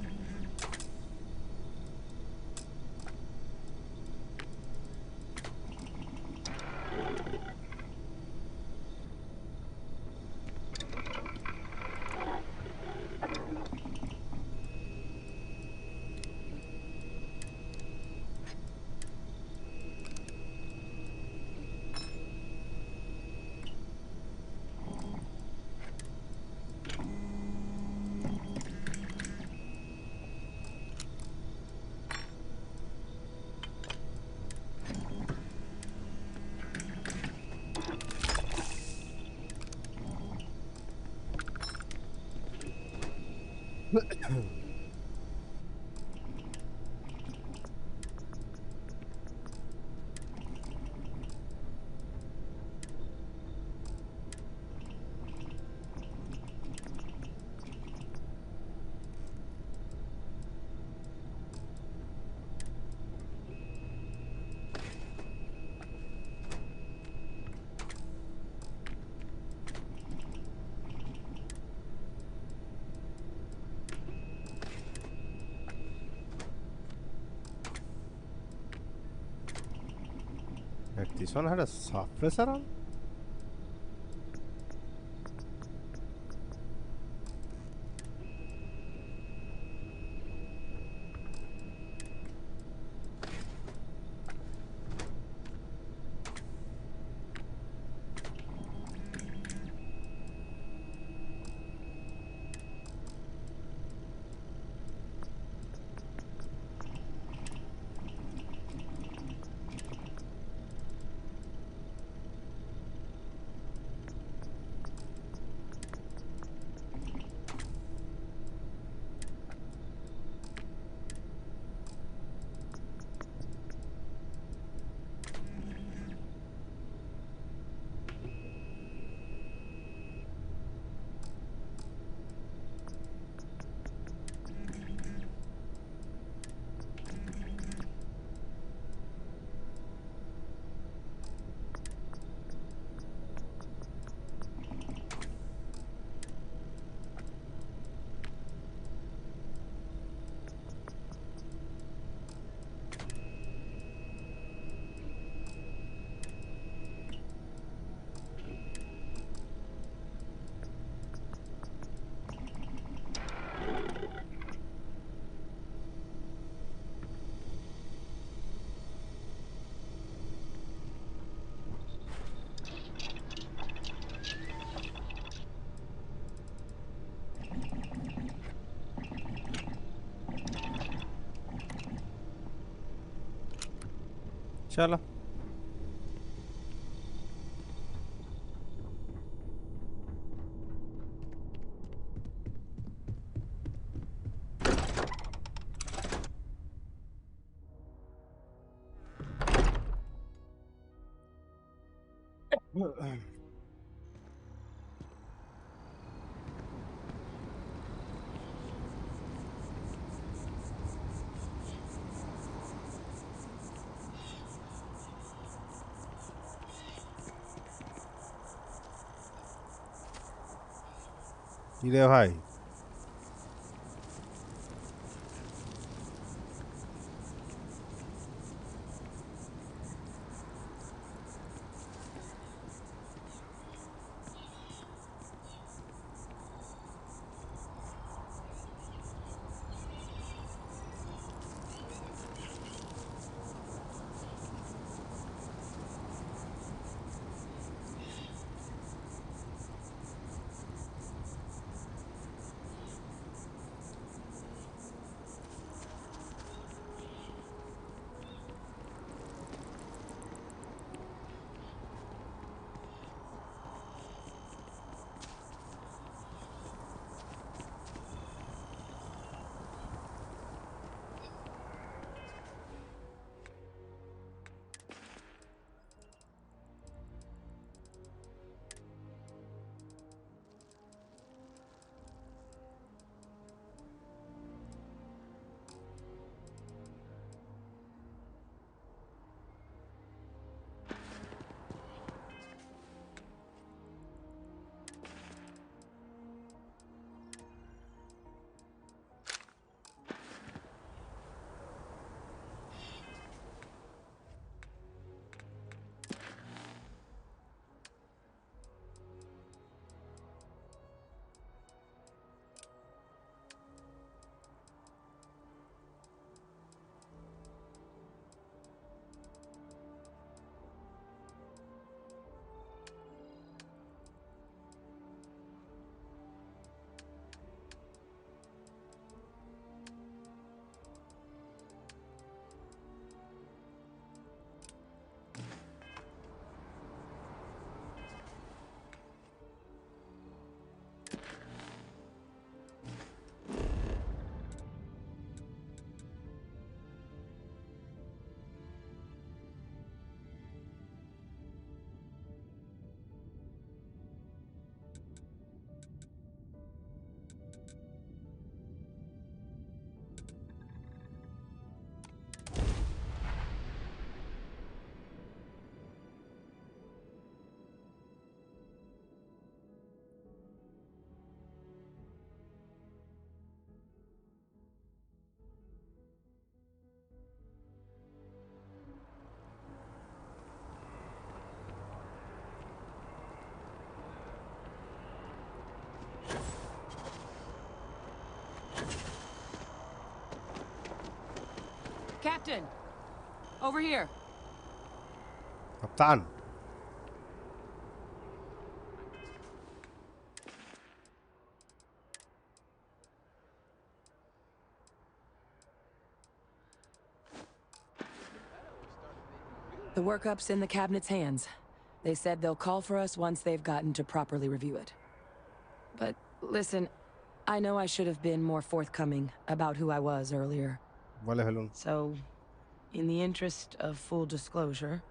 Like this one had a suppressor on? चलो ये भाई Captain! Over here! कप्तान The workup's in the cabinet's hands. They said they'll call for us once they've gotten to properly review it. But listen, I know I should have been more forthcoming about who I was earlier. So, in the interest of full disclosure,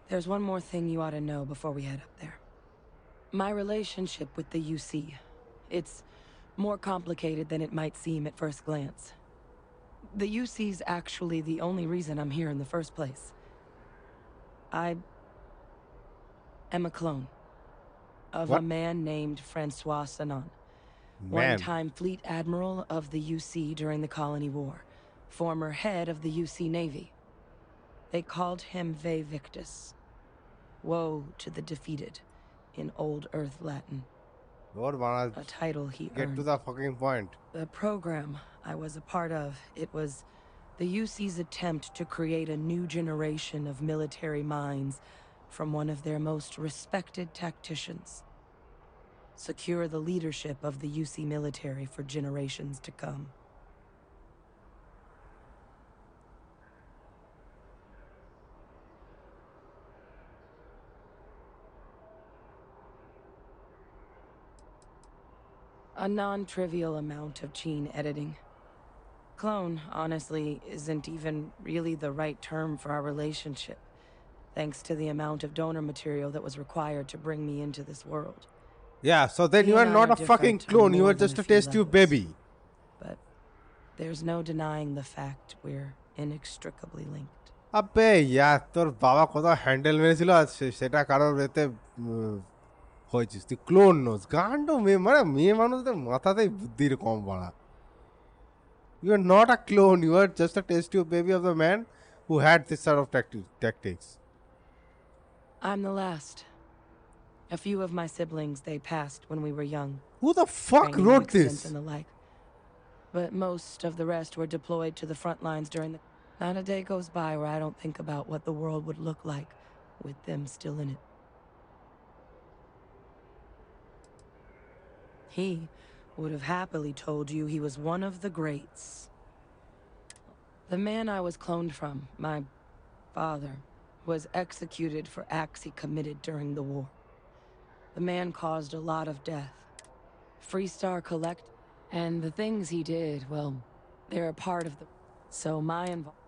there's one more thing you ought to know before we head up there. My relationship with the UC. It's more complicated than it might seem at first glance. The UC's actually the only reason I'm here in the first place. I am a clone of a man named Francois Sanon. One-time fleet admiral of the UC during the Colony War. Former head of the UC Navy. They called him Ve Victus. Woe to the defeated, in Old Earth Latin. A title he earned. Get to the fucking point. The program I was a part of, it was the UC's attempt to create a new generation of military minds from one of their most respected tacticians. Secure the leadership of the UC military for generations to come. A non-trivial amount of gene editing. Clone, honestly, isn't even really the right term for our relationship, thanks to the amount of donor material that was required to bring me into this world. Yeah, so then He you are and I not a fucking different on clone, you more are than just a a few test tube levels. baby. But there's no denying the fact we're inextricably linked. আবে ইয়ার তোর বাবা কত handle মেরেছিল আর সেটা কারোর এতে হয়েছিস তুই ক্লোন নোস গান্ড মেয়ে মানে মেয়ে মানুষদের মাথাতেই বুদ্ধির কম বাড়া you are not a clone you are just a test tube baby of the man who had this sort of tactics. I'm the last. A few of my siblings, they passed when we were young. Who the fuck Training wrote accidents this? and the like. But most of the rest were deployed to the front lines during the... Not a day goes by where I don't think about what the world would look like with them still in it. He would have happily told you he was one of the greats. The man I was cloned from, my father, was executed for acts he committed during the war. The man caused a lot of death. Freestar Collect, and the things he did, well, they're a part of the... So my involvement...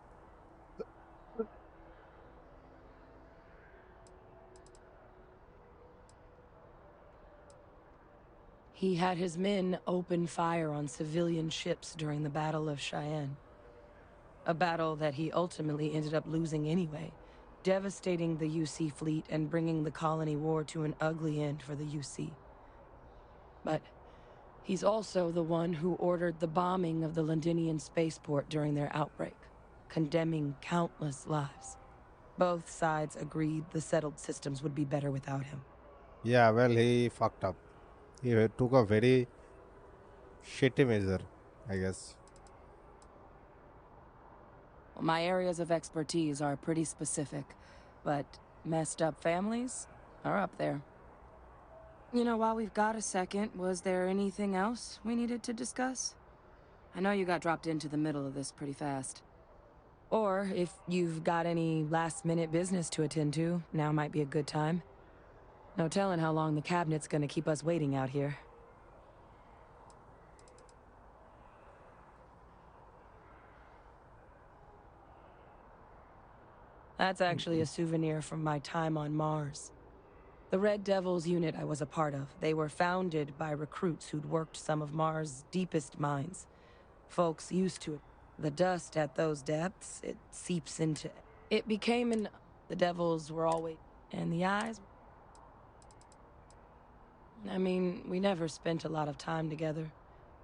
He had his men open fire on civilian ships during the Battle of Cheyenne. A battle that he ultimately ended up losing anyway, devastating the UC fleet and bringing the colony war to an ugly end for the UC. But he's also the one who ordered the bombing of the Londinian spaceport during their outbreak, condemning countless lives. Both sides agreed the settled systems would be better without him. Yeah, well, he fucked up. He took a very shitty measure, I guess. My areas of expertise are pretty specific, but messed up families are up there. You know, while we've got a second, was there anything else we needed to discuss? I know you got dropped into the middle of this pretty fast. Or if you've got any last-minute business to attend to, now might be a good time. No telling how long the cabinet's gonna keep us waiting out here. That's actually a souvenir from my time on Mars. The Red Devils unit I was a part of, they were founded by recruits who'd worked some of Mars' deepest mines. Folks used to it. The dust at those depths, it seeps into... It became an... The Devils were always... And the eyes... I mean, we never spent a lot of time together.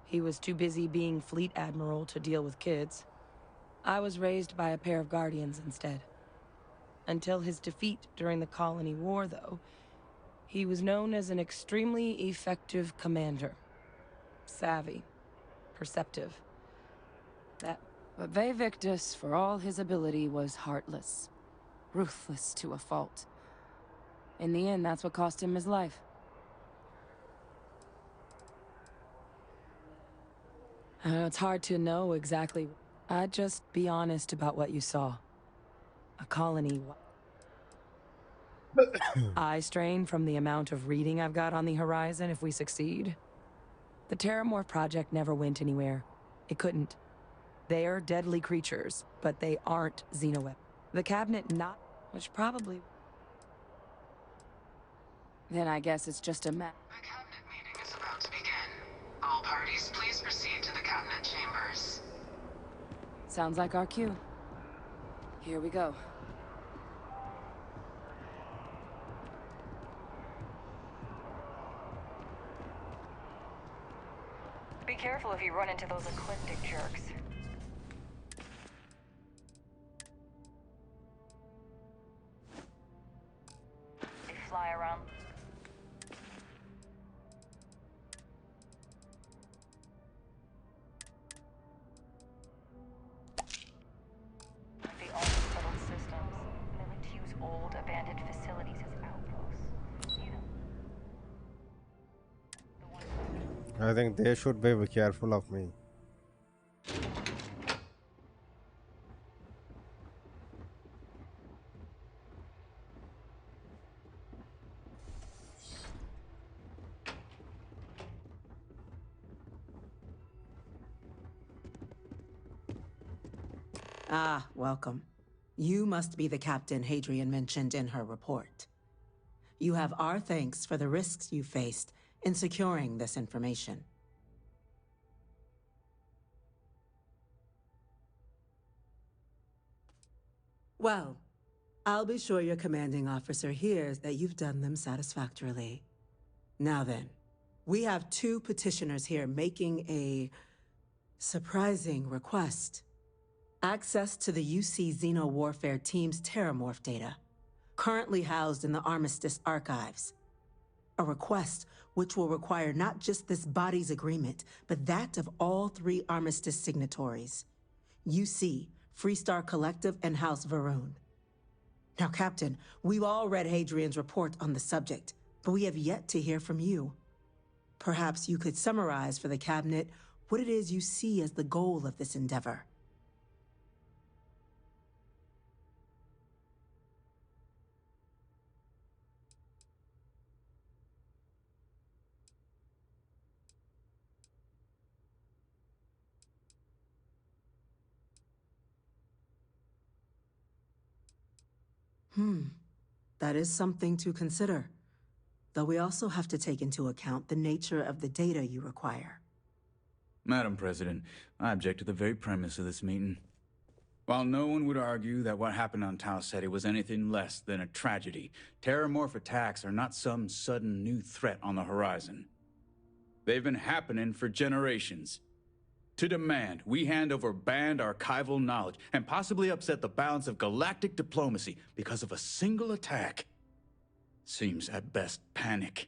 He was too busy being Fleet Admiral to deal with kids. I was raised by a pair of guardians instead. Until his defeat during the Colony War, though, he was known as an extremely effective commander. Savvy. Perceptive. But Victus, for all his ability, was heartless. Ruthless to a fault. In the end, that's what cost him his life. It's hard to know exactly. I'd just be honest about what you saw. A colony. Eye strain from the amount of reading I've got on the horizon if we succeed. The Terramorph project never went anywhere. It couldn't. They're deadly creatures, but they aren't xenoweb. The cabinet not, which probably... Then I guess it's just a mess. The cabinet meeting is about to begin. All parties, please proceed to the cabinet chambers. Sounds like our cue. Here we go. Be careful if you run into those ecliptic jerks. They fly around. The only settled systems. They like to use old, abandoned facilities as outposts. I think they should be careful of me. Ah, welcome. You must be the captain Hadrian mentioned in her report. You have our thanks for the risks you faced in securing this information. Well, I'll be sure your commanding officer hears that you've done them satisfactorily. Now then, we have 2 petitioners here making a surprising request. Access to the UC Xeno Warfare Team's Terramorph data, currently housed in the Armistice archives. A request which will require not just this body's agreement, but that of all 3 Armistice signatories. UC, Freestar Collective, and House Varun. Now, Captain, we've all read Hadrian's report on the subject, but we have yet to hear from you. Perhaps you could summarize for the Cabinet what it is you see as the goal of this endeavor. That is something to consider. Though we also have to take into account the nature of the data you require. Madam President, I object to the very premise of this meeting. While no one would argue that what happened on Tau Ceti was anything less than a tragedy, terramorph attacks are not some sudden new threat on the horizon. They've been happening for generations. To demand we hand over banned archival knowledge and possibly upset the balance of galactic diplomacy because of a single attack seems at best panic.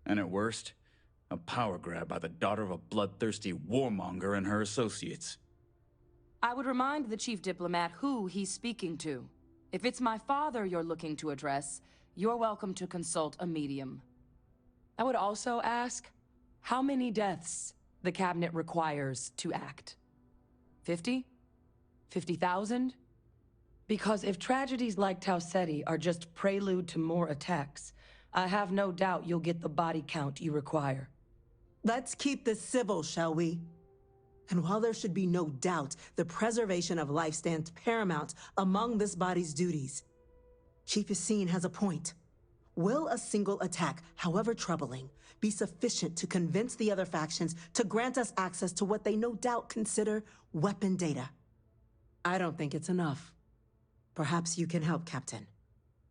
And at worst, a power grab by the daughter of a bloodthirsty warmonger and her associates. I would remind the chief diplomat who he's speaking to. If it's my father you're looking to address, you're welcome to consult a medium. I would also ask, how many deaths the Cabinet requires to act? 50? 50,000? Because if tragedies like Tau Ceti are just prelude to more attacks, I have no doubt you'll get the body count you require. Let's keep this civil, shall we? And while there should be no doubt the preservation of life stands paramount among this body's duties, Chief Yassine has a point. Will a single attack, however troubling, be sufficient to convince the other factions to grant us access to what they no doubt consider weapon data? I don't think it's enough. Perhaps you can help, Captain.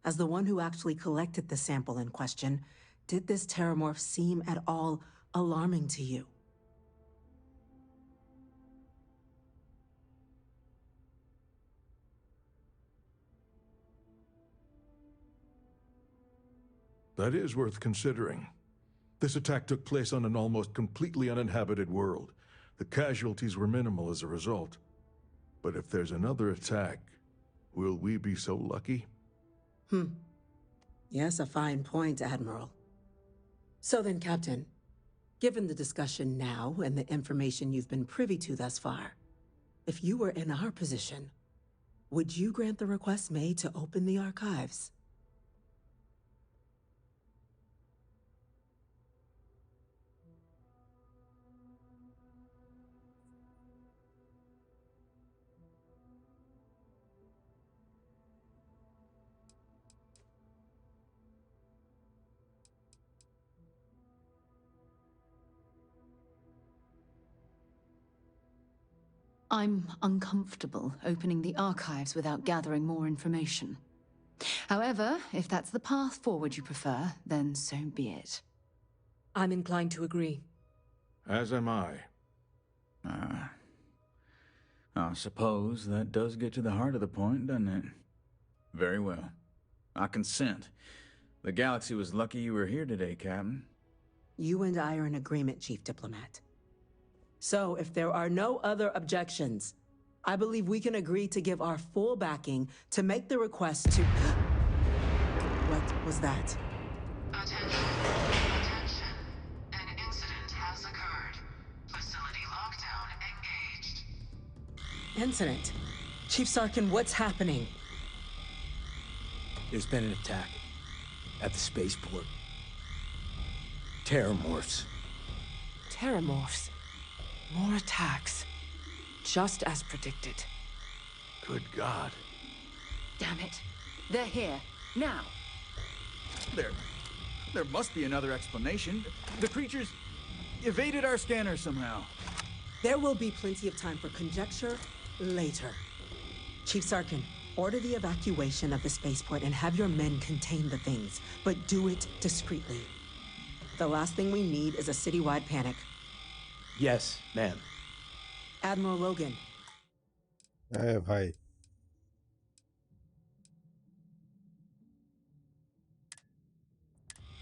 As the one who actually collected the sample in question, did this terramorph seem at all alarming to you? That is worth considering. This attack took place on an almost completely uninhabited world. The casualties were minimal as a result. But if there's another attack, will we be so lucky? Yes, a fine point, Admiral. So then, Captain, given the discussion now and the information you've been privy to thus far, if you were in our position, would you grant the request made to open the archives? I'm uncomfortable opening the archives without gathering more information. However, if that's the path forward you prefer, then so be it. I'm inclined to agree. As am I. I suppose that does get to the heart of the point, doesn't it? Very well. I consent. The galaxy was lucky you were here today, Captain. You and I are in agreement, Chief Diplomat. So, if there are no other objections, I believe we can agree to give our full backing to make the request to... What was that? Attention. Attention. An incident has occurred. Facility lockdown engaged. Incident? Chief Sarkin, what's happening? There's been an attack at the spaceport. Terramorphs. Terramorphs. More attacks. Just as predicted. Good God. Damn it. They're here. Now. There must be another explanation. The creatures evaded our scanner somehow. There will be plenty of time for conjecture later. Chief Sarkin, order the evacuation of the spaceport and have your men contain the things, but do it discreetly. The last thing we need is a citywide panic. Yes, ma'am. Admiral Logan. Hey, bhai.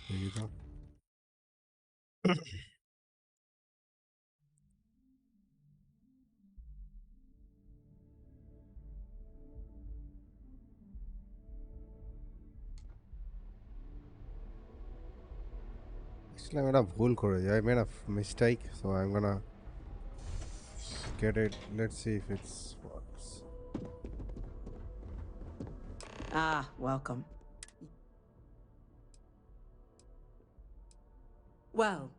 Here you go. Actually, I'm gonna भूल कर दिया. I made a mistake, so I'm gonna get it. Let's see if it works. Ah, welcome. Well,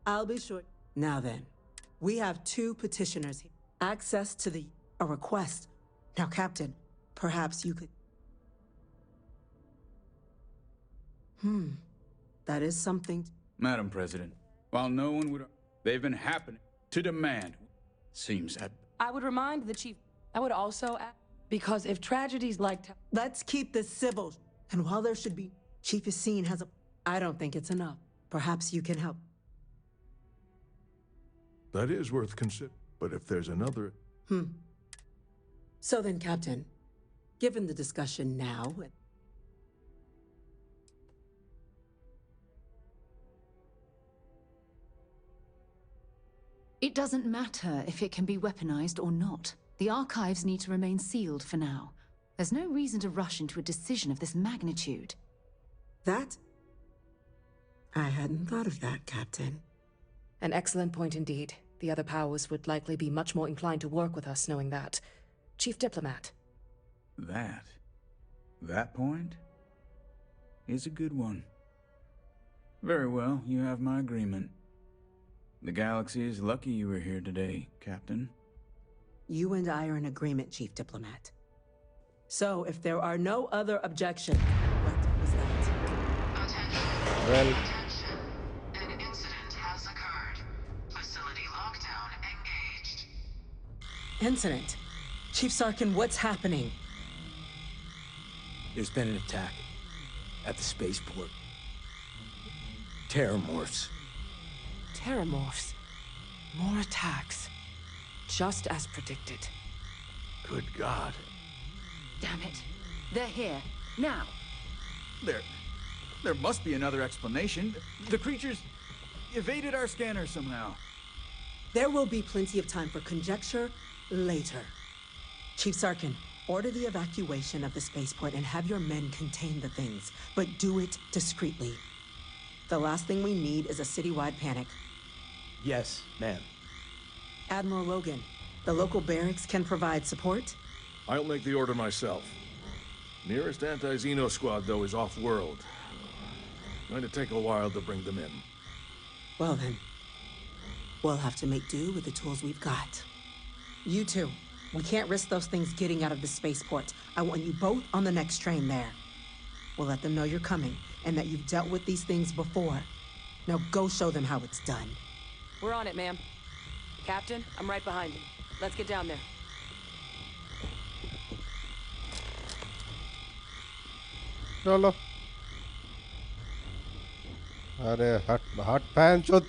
I'll be sure. Now then, we have two petitioners here. Access to a request. Now, Captain, perhaps you could... That is something... Madam President, while no one would... They've been happening to demand. Seems that... I would remind the Chief... I would also add... Because if tragedies like... Let's keep this civil. And while there should be... Chief Yassine has a... I don't think it's enough. Perhaps you can help. That is worth considering. But if there's another... So then, Captain, given the discussion now... It doesn't matter if it can be weaponized or not. The archives need to remain sealed for now. There's no reason to rush into a decision of this magnitude. That? I hadn't thought of that, Captain. An excellent point indeed. The other powers would likely be much more inclined to work with us knowing that. Chief Diplomat. That point is a good one. Very well, you have my agreement. The galaxy is lucky you were here today, Captain. You and I are in agreement, Chief Diplomat. So, if there are no other objections, what was that? Well... Attention. An incident has occurred. Facility lockdown engaged. Incident? Chief Sarkin, what's happening? There's been an attack at the spaceport. Terramorphs. Terramorphs. More attacks. Just as predicted. Good God. Damn it. They're here. Now. There must be another explanation. The creatures evaded our scanner somehow. There will be plenty of time for conjecture later. Chief Sarkin, order the evacuation of the spaceport and have your men contain the things, but do it discreetly. The last thing we need is a citywide panic. Yes, ma'am. Admiral Logan, the local barracks can provide support? I'll make the order myself. Nearest anti-Xeno squad, though, is off-world. Going to take a while to bring them in. Well then, we'll have to make do with the tools we've got. You two, we can't risk those things getting out of the spaceport. I want you both on the next train there. We'll let them know you're coming, and that you've dealt with these things before. Now go show them how it's done. We're on it, ma'am. Captain, I'm right behind you. Let's get down there. चलो अरे हट हट pan चुत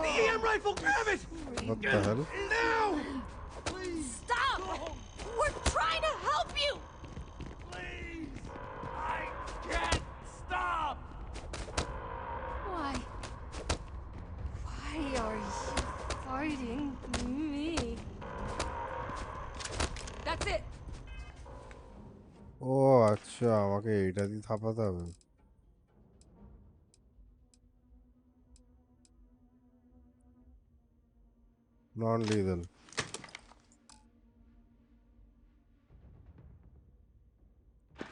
The EM rifle, grab it! What the hell? Now! Stop! We're trying to help you! Please! I can't stop! Why? Why are you fighting me? That's it! ও আচ্ছা, আমাকে এটা দিয়ে থাপাতে হবে। নন লিদাল।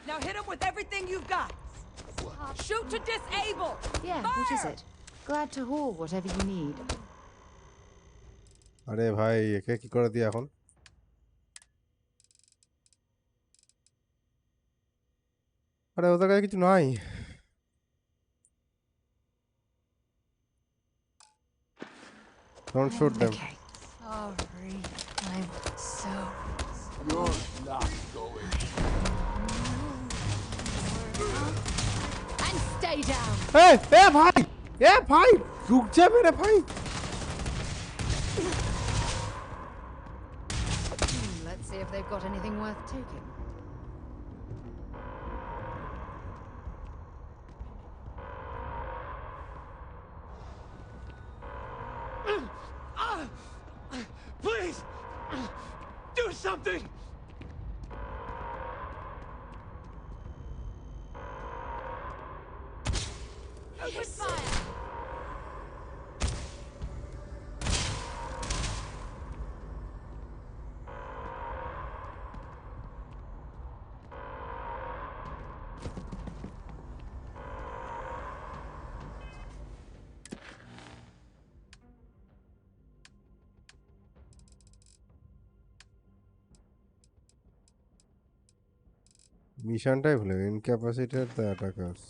Now hit him with everything you've got. Shoot to disable. Yeah, what is it? Glad to haul whatever you need. আরে ভাই, একে কি করে দিই এখন? আরে ওদের কাছে কিছু নাই। Don't shoot them. Okay. Sorry. I'm so... You're not going. And stay down. Hey, hey ভাই! এ ভাই, রুক যা মেরে ভাই। Let's see if they've got anything worth taking. Please! Do something! Open fire! মিশনটাই ভুলে incapacitated the attackers.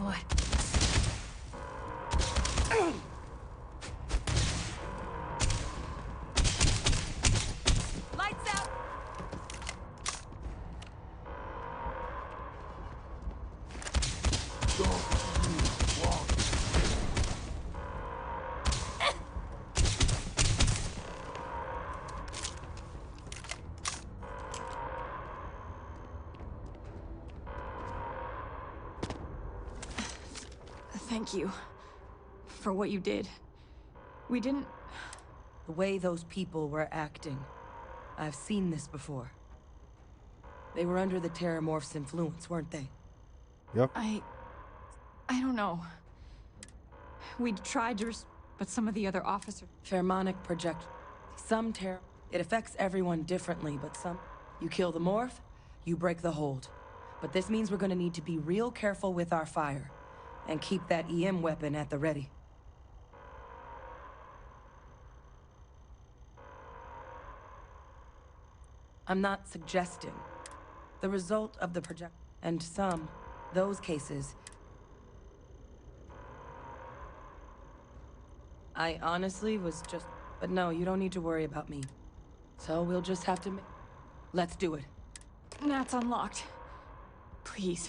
What? Lights out. Thank you for what you did. We didn't... The way those people were acting. I've seen this before. They were under the Terramorph's influence, weren't they? Yep. I don't know. We tried to... but some of the other officers... Pheromonic project. Some It affects everyone differently, but some... You kill the morph, you break the hold. But this means we're gonna need to be real careful with our fire. And keep that EM weapon at the ready. I'm not suggesting. The result of the project... And those cases... I honestly was just... But no, you don't need to worry about me. So we'll just have to... Let's do it. That's unlocked. Please.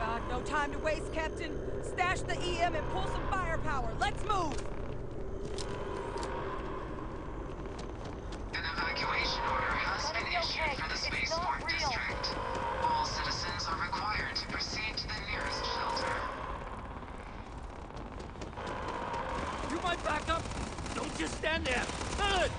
God, no time to waste, Captain. Stash the EM and pull some firepower. Let's move! An evacuation order has been issued for the spaceport district. All citizens are required to proceed to the nearest shelter. You might back up! Don't just stand there! Good!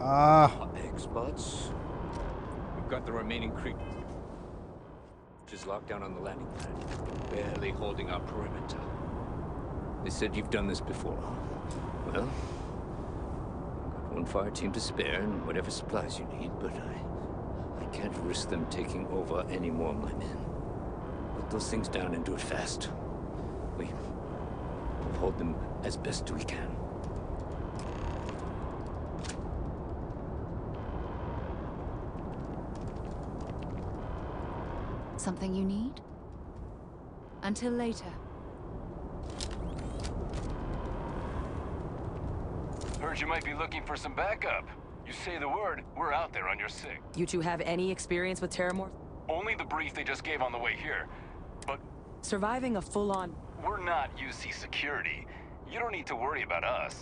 Experts. We've got the remaining creep just locked down on the landing pad, barely holding our perimeter. They said you've done this before. Well, got one fire team to spare and whatever supplies you need, but I can't risk them taking over any more of my men. Put those things down and do it fast. We'll hold them as best we can. Something you need? Until later. Heard you might be looking for some backup. You say the word, we're out there on your sig. You two have any experience with terramorph? Only the brief they just gave on the way here. But surviving a full-on... We're not UC security. You don't need to worry about us.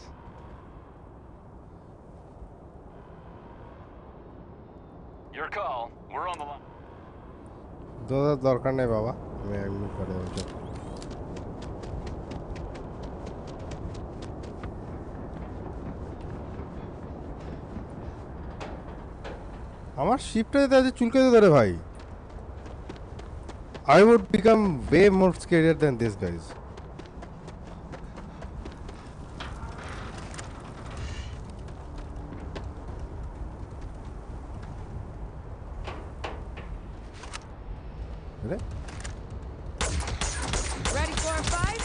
Your call. We're on the line. দরকার নেই বাবা আমি এমনি করে দেব আমার শিপটা যদি চুলকে ধরে ভাই I would become way more scarier than these guys. Ready for a fight?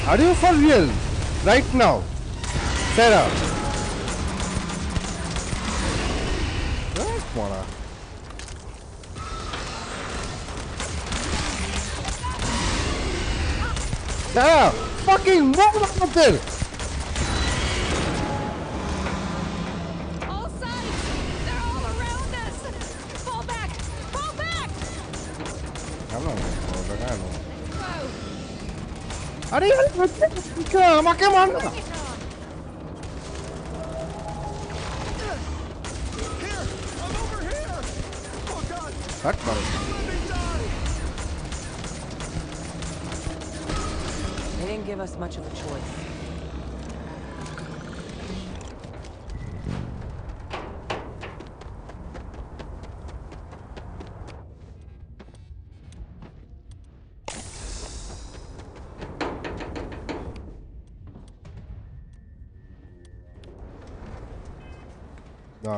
Are you for real? Right now? Sarah. Come on. Sarah! Fucking move up there! All sides! They're all around us! Fall back! Fall back! I'm not gonna fall back, I know. Whoa! Are you আমাকে মার না Fuck man. They didn't give us much of a choice. No.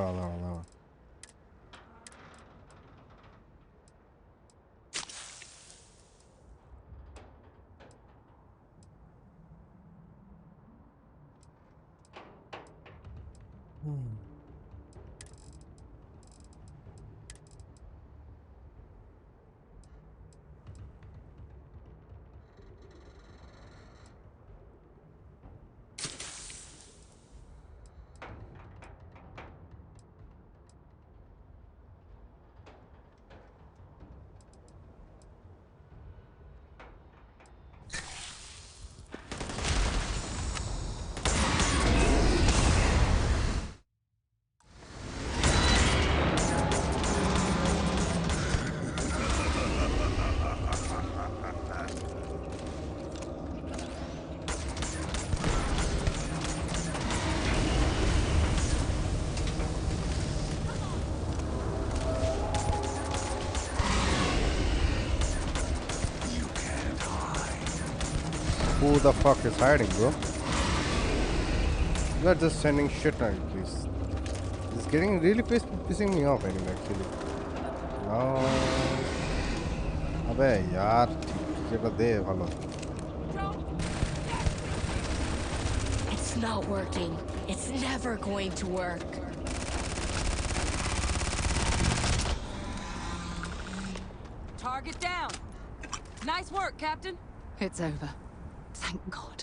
Who the fuck is hiding, bro? You are just sending shit on it, please. It's getting really pissing me off anyway, actually. No. अबे यार जेटा दे भालो. It's not working. It's never going to work. Target down. Nice work, Captain. It's over. Thank God.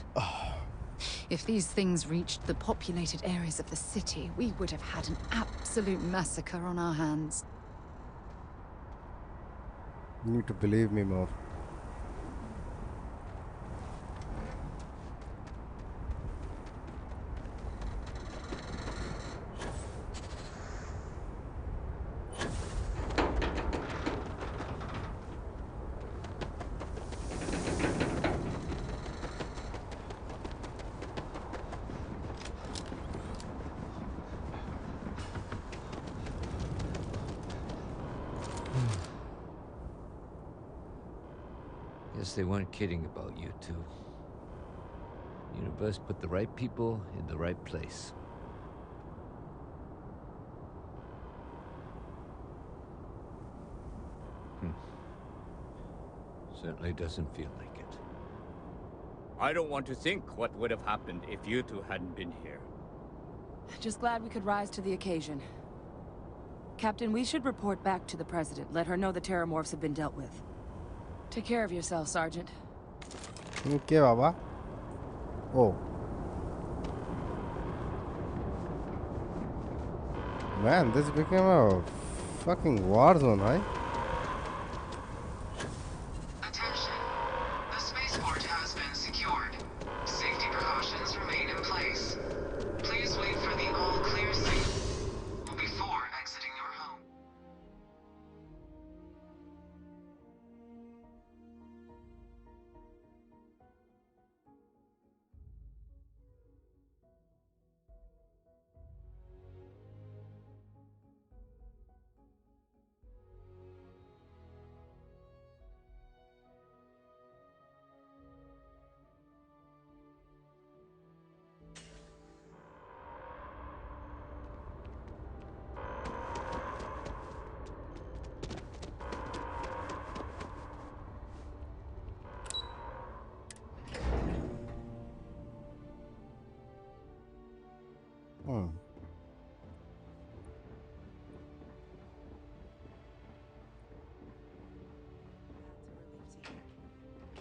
If these things reached the populated areas of the city, we would have had an absolute massacre on our hands. You need to believe me more. Guess they weren't kidding about you two. Universe put the right people in the right place. Certainly doesn't feel like it. I don't want to think what would have happened if you two hadn't been here. Just glad we could rise to the occasion. Captain, we should report back to the President. Let her know the terramorphs have been dealt with. Take care of yourself, Sergeant. Okay, Baba. Oh. Man, this became a fucking war zone, right? Attention. The spaceport has been secured. Safety precautions remain in place. Please wait for the all-clear signal before exiting your home.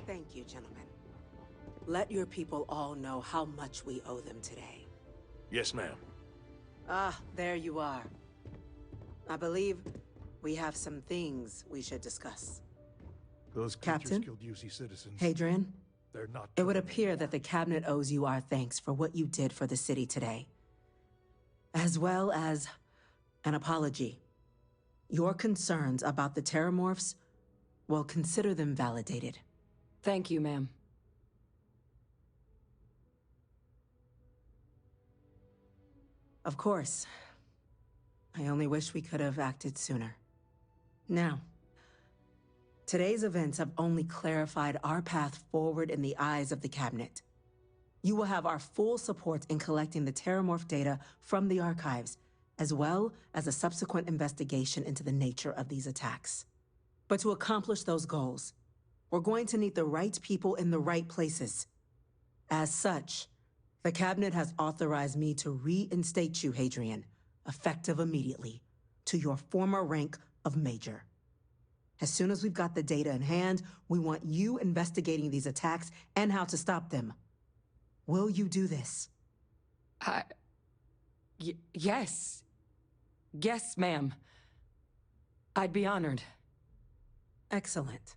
Thank you, gentlemen. Let your people all know how much we owe them today. Yes, ma'am. Ah, there you are. I believe we have some things we should discuss. Those creatures Captain? killed UC citizens. Hadrian? They're not. It would appear that the Cabinet owes you our thanks for what you did for the city today, as well as an apology. Your concerns about the terramorphs, well, consider them validated. Thank you, ma'am. Of course. I only wish we could have acted sooner. Now, today's events have only clarified our path forward in the eyes of the Cabinet. You will have our full support in collecting the terramorph data from the archives, as well as a subsequent investigation into the nature of these attacks. But to accomplish those goals, we're going to need the right people in the right places. As such, the Cabinet has authorized me to reinstate you, Hadrian, effective immediately, to your former rank of Major. As soon as we've got the data in hand, we want you investigating these attacks and how to stop them. Will you do this? Yes. Yes, ma'am. I'd be honored. Excellent.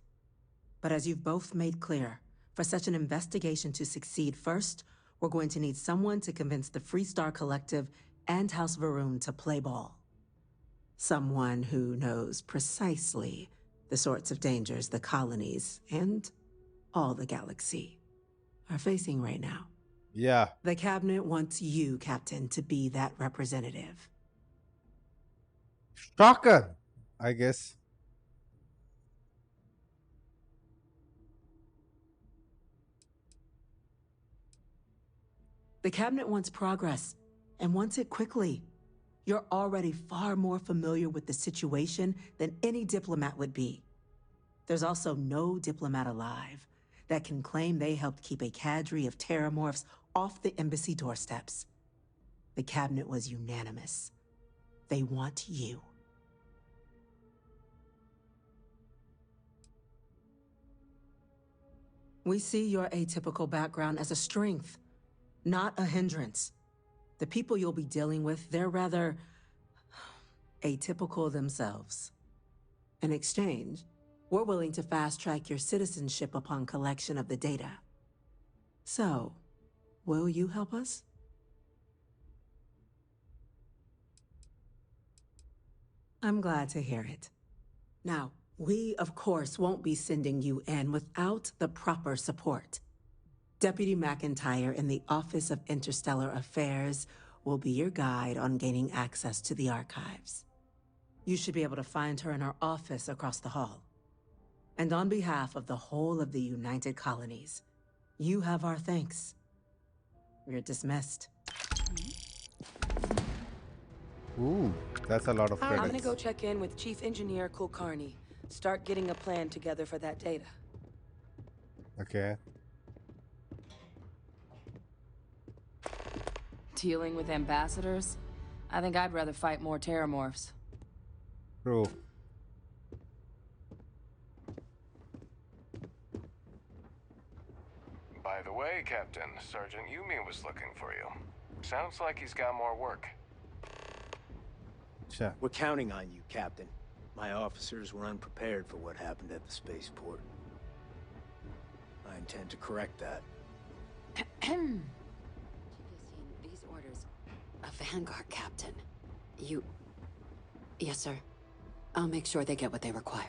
But as you've both made clear, for such an investigation to succeed first, we're going to need someone to convince the Freestar Collective and House Varun to play ball. Someone who knows precisely the sorts of dangers the colonies and all the galaxy are facing right now. Yeah. The Cabinet wants you, Captain, to be that representative. Shocker, I guess. The Cabinet wants progress, and wants it quickly. You're already far more familiar with the situation than any diplomat would be. There's also no diplomat alive that can claim they helped keep a cadre of terramorphs off the embassy doorsteps. The Cabinet was unanimous. They want you. We see your atypical background as a strength, not a hindrance. The people you'll be dealing with, they're rather atypical themselves. In exchange, we're willing to fast-track your citizenship upon collection of the data. So, will you help us? I'm glad to hear it. Now, we, of course, won't be sending you in without the proper support. Deputy McIntyre in the Office of Interstellar Affairs will be your guide on gaining access to the archives. You should be able to find her in her office across the hall. And on behalf of the whole of the United Colonies, you have our thanks. You're dismissed. Ooh, that's a lot of I'm gonna credits. go check in with Chief Engineer Kulkarni. Start getting a plan together for that data. Okay. Dealing with ambassadors? I think I'd rather fight more terramorphs. True. By the way, Captain, Sergeant Yumi was looking for you. Sounds like he's got more work. Sure. We're counting on you, Captain. My officers were unprepared for what happened at the spaceport. I intend to correct that. These orders. A Vanguard captain. You... Yes, sir. I'll make sure they get what they require.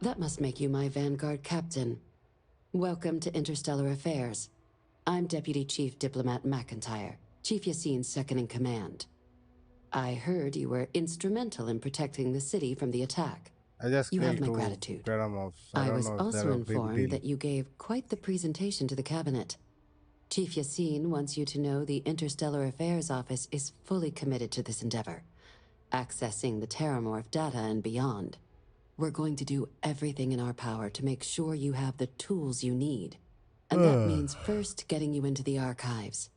That must make you my Vanguard captain. Welcome to Interstellar Affairs. I'm Deputy Chief Diplomat McIntyre, Chief Yassine's second-in-command. I heard you were instrumental in protecting the city from the attack. I just You have killed my two gratitude. Paramours. I don't was know if they're also a big informed deal. that you gave quite the presentation to the cabinet. Chief Yassine wants you to know the Interstellar Affairs Office is fully committed to this endeavor, accessing the Terramorph data and beyond. We're going to do everything in our power to make sure you have the tools you need. And that means first getting you into the archives.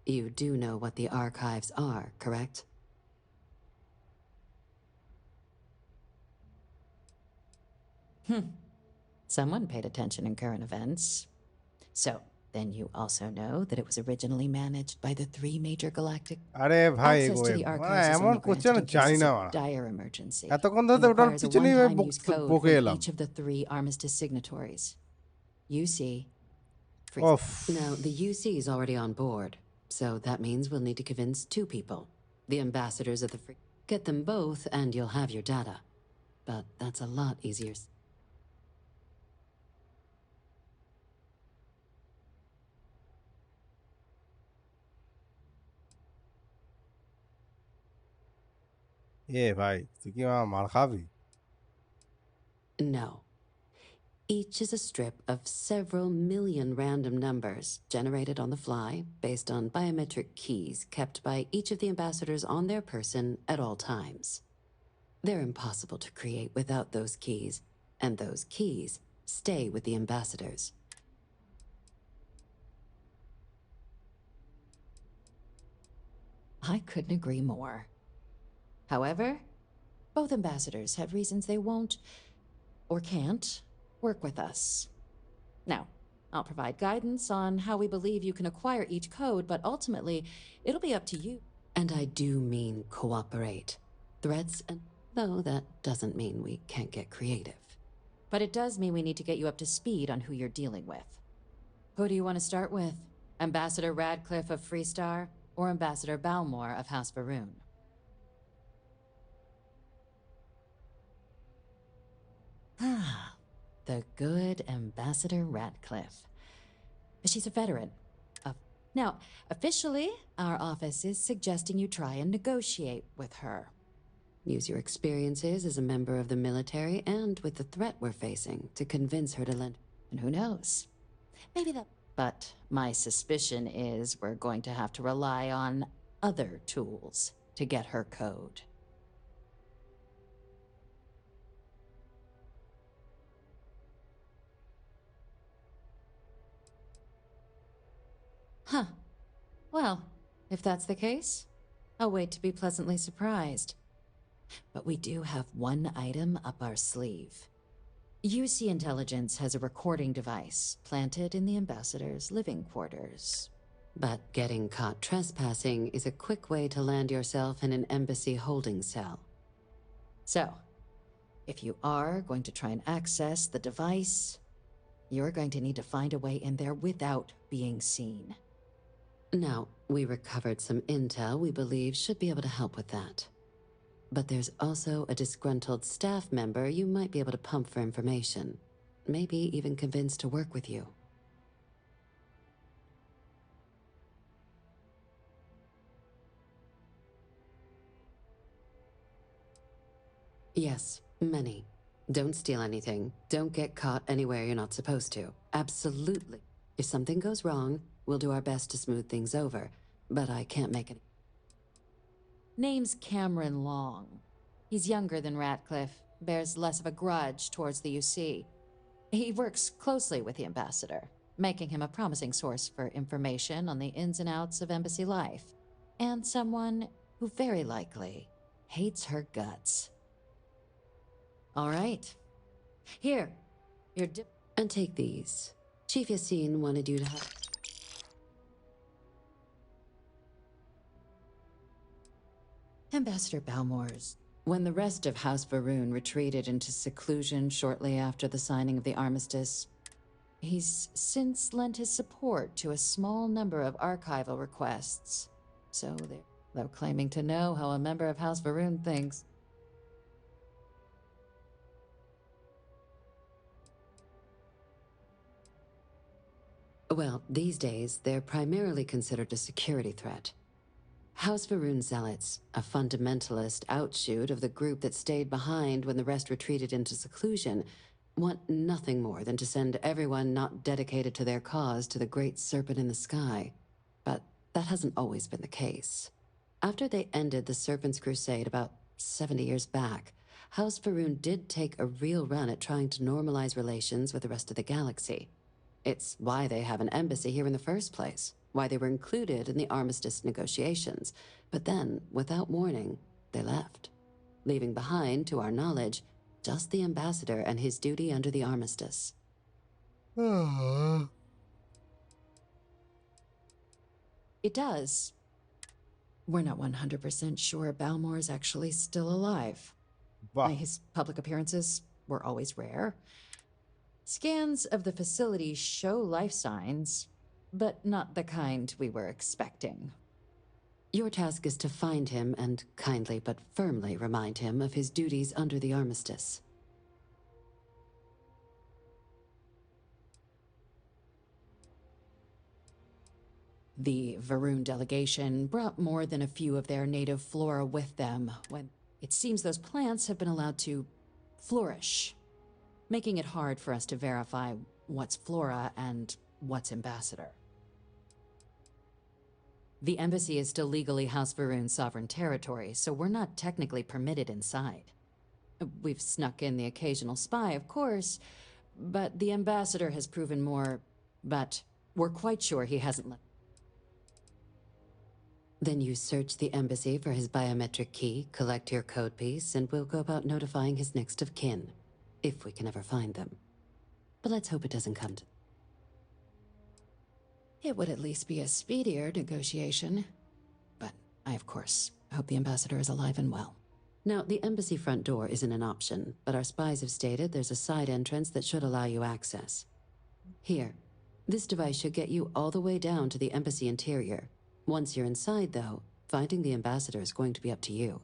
You do know what the archives are, correct? Someone paid attention in current events. So, then you also know that it was originally managed by the 3 major galactic... আরে ভাই Access to the archives is এমন only question granted in জানি cases না of dire emergency. এতক্ষণ and ধরে ওটার requires a পিছনেই one-time use code বকে from এলাম each of the 3 armistice signatories. UC. Now, the UC is already on board, so that means we'll need to convince 2 people. The ambassadors of the free... Get them both, and you'll have your data. But that's a lot easier. এ ভাই তুই কি আমার মার খাবি No. Each is a strip of several million random numbers generated on the fly based on biometric keys kept by each of the ambassadors on their person at all times. They're impossible to create without those keys, and those keys stay with the ambassadors. I couldn't agree more. However, both ambassadors have reasons they won't, or can't, work with us. Now, I'll provide guidance on how we believe you can acquire each code, but ultimately, it'll be up to you. And I do mean cooperate. Threats, and though that doesn't mean we can't get creative. But it does mean we need to get you up to speed on who you're dealing with. Who do you want to start with? Ambassador Radcliffe of Freestar, or Ambassador Balmore of House Varun? Ah, the good Ambassador Radcliffe. She's a veteran. Now, officially, our office is suggesting you try and negotiate with her. Use your experiences as a member of the military and with the threat we're facing to convince her to lend. And who knows? Maybe that... But my suspicion is we're going to have to rely on other tools to get her code. Huh. Well, if that's the case, I'll wait to be pleasantly surprised. But we do have one item up our sleeve. UC Intelligence has a recording device planted in the ambassador's living quarters. But getting caught trespassing is a quick way to land yourself in an embassy holding cell. So, if you are going to try and access the device, you're going to need to find a way in there without being seen. Now, we recovered some intel we believe should be able to help with that. But there's also a disgruntled staff member you might be able to pump for information. Maybe even convince to work with you. Yes, many. Don't steal anything. Don't get caught anywhere you're not supposed to. Absolutely. If something goes wrong, we'll do our best to smooth things over, but I can't make it. Name's Cameron Long. He's younger than Ratcliffe, bears less of a grudge towards the UC. He works closely with the ambassador, making him a promising source for information on the ins and outs of embassy life, and someone who very likely hates her guts. All right. Here, your and take these. Chief Yassine wanted you to have... Ambassador Balmors. When the rest of House Varun retreated into seclusion shortly after the signing of the armistice, he's since lent his support to a small number of archival requests. So they're claiming to know how a member of House Varun thinks. Well, these days, they're primarily considered a security threat. House Varun Zealots, a fundamentalist outshoot of the group that stayed behind when the rest retreated into seclusion, want nothing more than to send everyone not dedicated to their cause to the great serpent in the sky. But that hasn't always been the case. After they ended the Serpent's Crusade about 70 years back, House Varun did take a real run at trying to normalize relations with the rest of the galaxy. It's why they have an embassy here in the first place, why they were included in the armistice negotiations. But then, without warning, they left, leaving behind, to our knowledge, just the ambassador and his duty under the armistice. It does. We're not 100% sure Balmor is actually still alive. His public appearances were always rare. Scans of the facility show life signs, but not the kind we were expecting. Your task is to find him and kindly but firmly remind him of his duties under the armistice. The Varun delegation brought more than a few of their native flora with them when it seems those plants have been allowed to flourish, making it hard for us to verify what's flora and what's ambassador. The embassy is still legally House Varun's sovereign territory, so we're not technically permitted inside. We've snuck in the occasional spy, of course, but the ambassador has proven more, but we're quite sure he hasn't let... Then you search the embassy for his biometric key, collect your code piece, and we'll go about notifying his next of kin, if we can ever find them. But let's hope it doesn't come to... It would at least be a speedier negotiation. But I, of course, hope the ambassador is alive and well. Now, the embassy front door isn't an option, but our spies have stated there's a side entrance that should allow you access. Here, this device should get you all the way down to the embassy interior. Once you're inside, though, finding the ambassador is going to be up to you.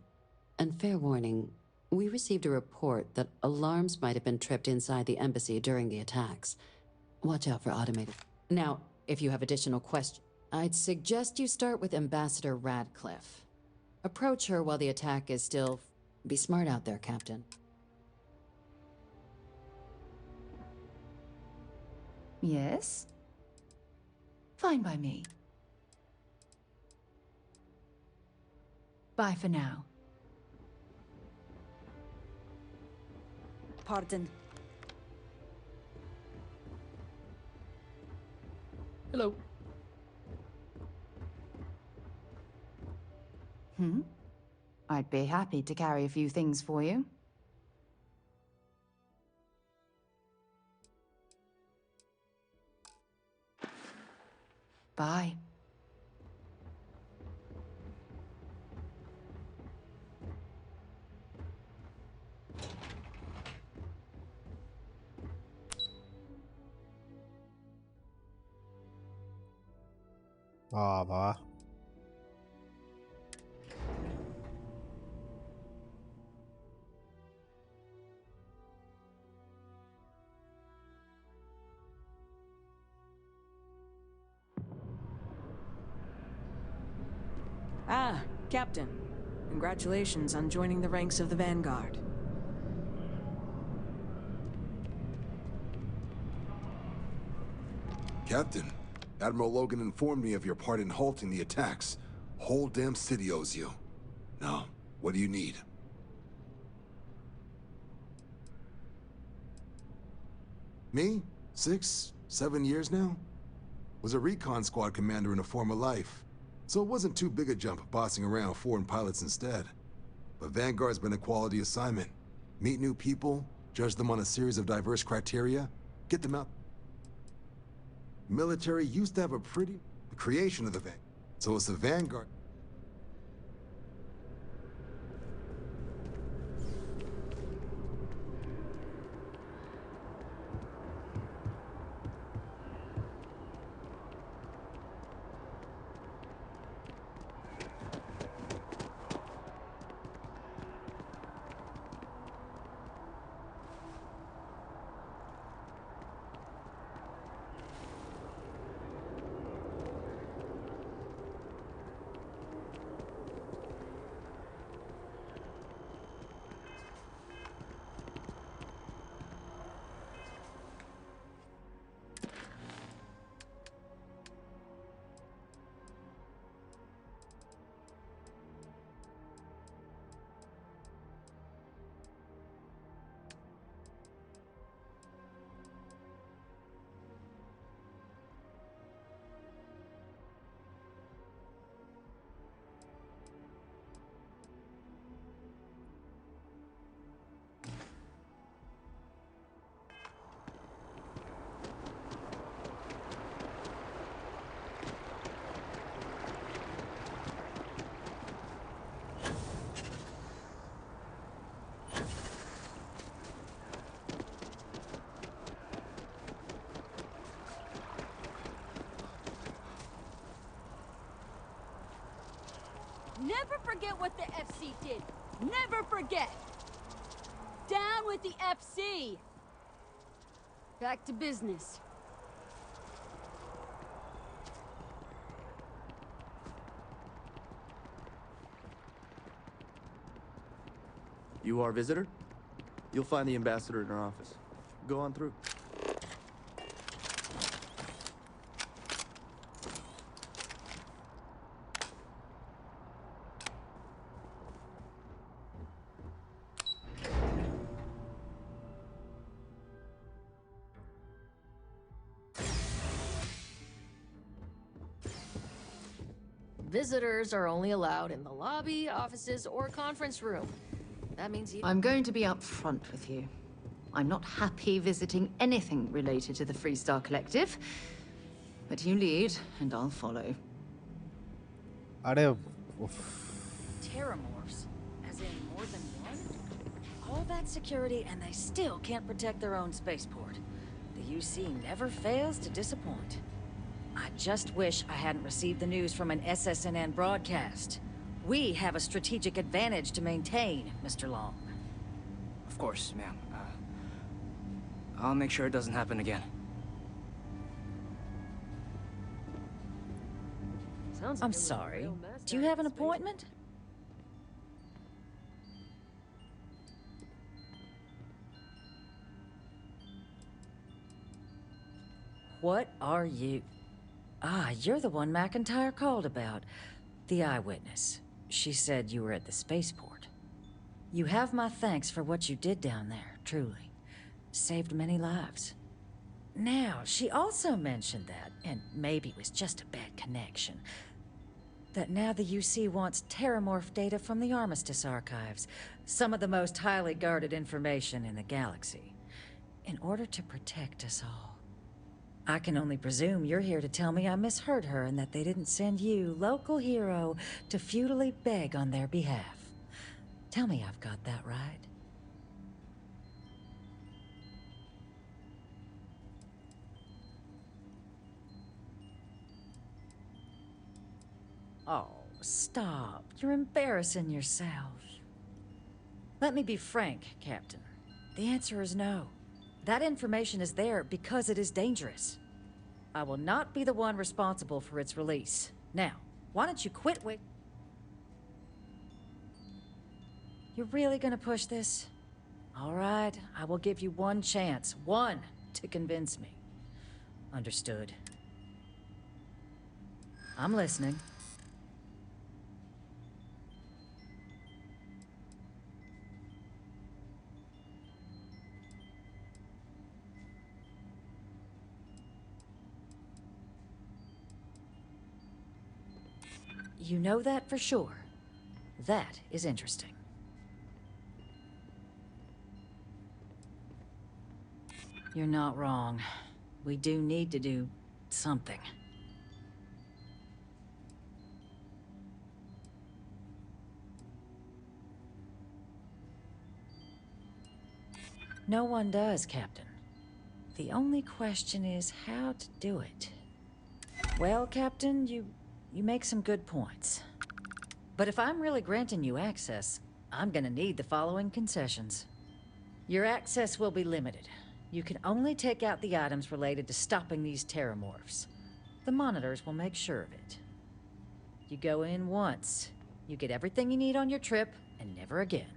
And fair warning, we received a report that alarms might have been tripped inside the embassy during the attacks. Watch out for automated... Now, if you have additional questions, I'd suggest you start with Ambassador Radcliffe. Approach her while the attack is still... Be smart out there, Captain. Yes? Fine by me. Bye for now. Pardon. Hello. I'd be happy to carry a few things for you. Bye. Baba. Ah, Captain. Congratulations on joining the ranks of the Vanguard. Captain, Admiral Logan informed me of your part in halting the attacks. Whole damn city owes you. Now, what do you need? Me? 6, 7 years now? Was a recon squad commander in a former life, so it wasn't too big a jump bossing around foreign pilots instead. But Vanguard's been a quality assignment. Meet new people, judge them on a series of diverse criteria, get them out. Military used to have the creation of the Vanguard. So it's the Vanguard. Never forget what the FC did. Never forget. Down with the FC. Back to business. You our visitor? You'll find the ambassador in her office. Go on through. Visitors are only allowed in the lobby, offices, or conference room. That means you... I'm going to be upfront with you. I'm not happy visiting anything related to the Freestar Collective. But you lead, and I'll follow. अरे Terramorphs, as in more than one? All that security and they still can't protect their own spaceport. The UC never fails to disappoint. I just wish I hadn't received the news from an SSNN broadcast. We have a strategic advantage to maintain, Mr. Long. Of course, ma'am. I'll make sure it doesn't happen again. I'm sorry. Do you have an appointment? What are you? Ah, you're the one McIntyre called about. The eyewitness. She said you were at the spaceport. You have my thanks for what you did down there, truly. Saved many lives. Now, she also mentioned that, and maybe it was just a bad connection, that now the UC wants terramorph data from the Armistice archives, some of the most highly guarded information in the galaxy, in order to protect us all. I can only presume you're here to tell me I misheard her and that they didn't send you, local hero, to futilely beg on their behalf. Tell me I've got that right. Oh, stop. You're embarrassing yourself. Let me be frank, Captain. The answer is no. That information is there because it is dangerous. I will not be the one responsible for its release. Now, why don't you quit You're really gonna push this? All right, I will give you one chance. One to convince me. Understood. I'm listening. You know that for sure. That is interesting. You're not wrong. We do need to do something. No one does, Captain. The only question is how to do it. Well, Captain, you make some good points. But if I'm really granting you access, I'm gonna need the following concessions. Your access will be limited. You can only take out the items related to stopping these terramorphs. The monitors will make sure of it. You go in once, you get everything you need on your trip, and never again.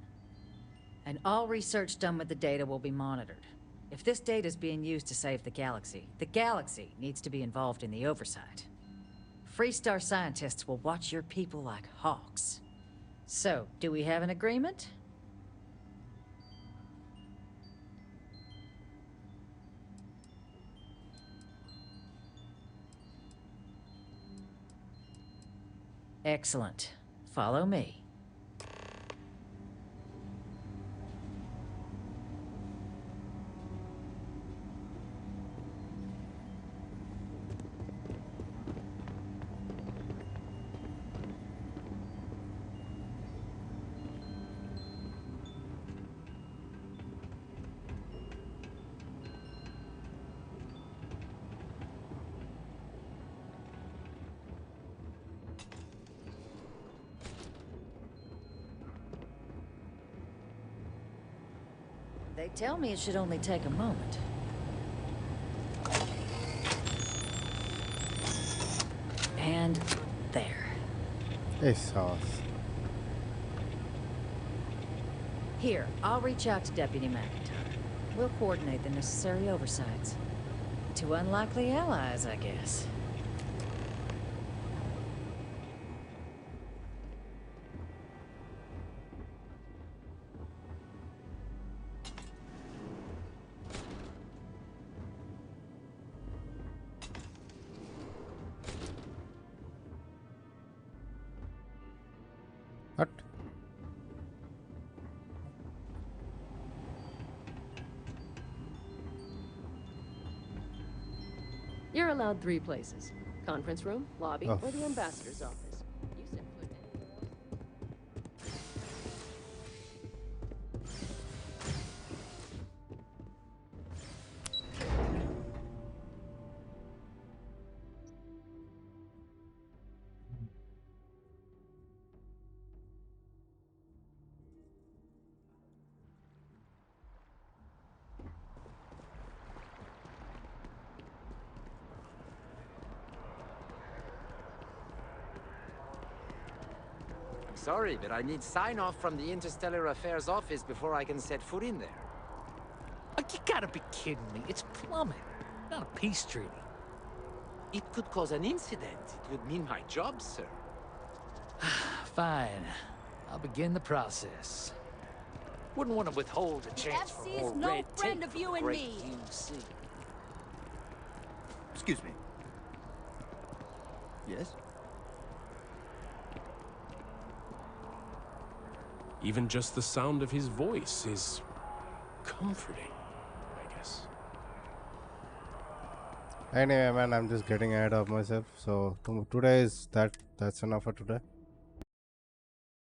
And all research done with the data will be monitored. If this data is being used to save the galaxy needs to be involved in the oversight. Freestar scientists will watch your people like hawks. So, do we have an agreement? Excellent. Follow me. They tell me it should only take a moment. And there. Hey, sauce. Here, I'll reach out to Deputy McIntyre. We'll coordinate the necessary oversights. Two unlikely allies, I guess. What? You're allowed 3 places. Conference room, lobby, Oh. or the ambassador's office. You set foot anywhere else. Sorry, but I need sign-off from the Interstellar Affairs office before I can set foot in there. Oh, you gotta be kidding me. It's plumbing, not a peace treaty. It could cause an incident. It would mean my job, sir. Fine. I'll begin the process. Wouldn't want to withhold a chance for FC's more no red friend tape of you from and great me. UC. Excuse me. Yes? Even just the sound of his voice is comforting, I guess. Anyway, man, I'm just getting ahead of myself. So today is that's enough for today.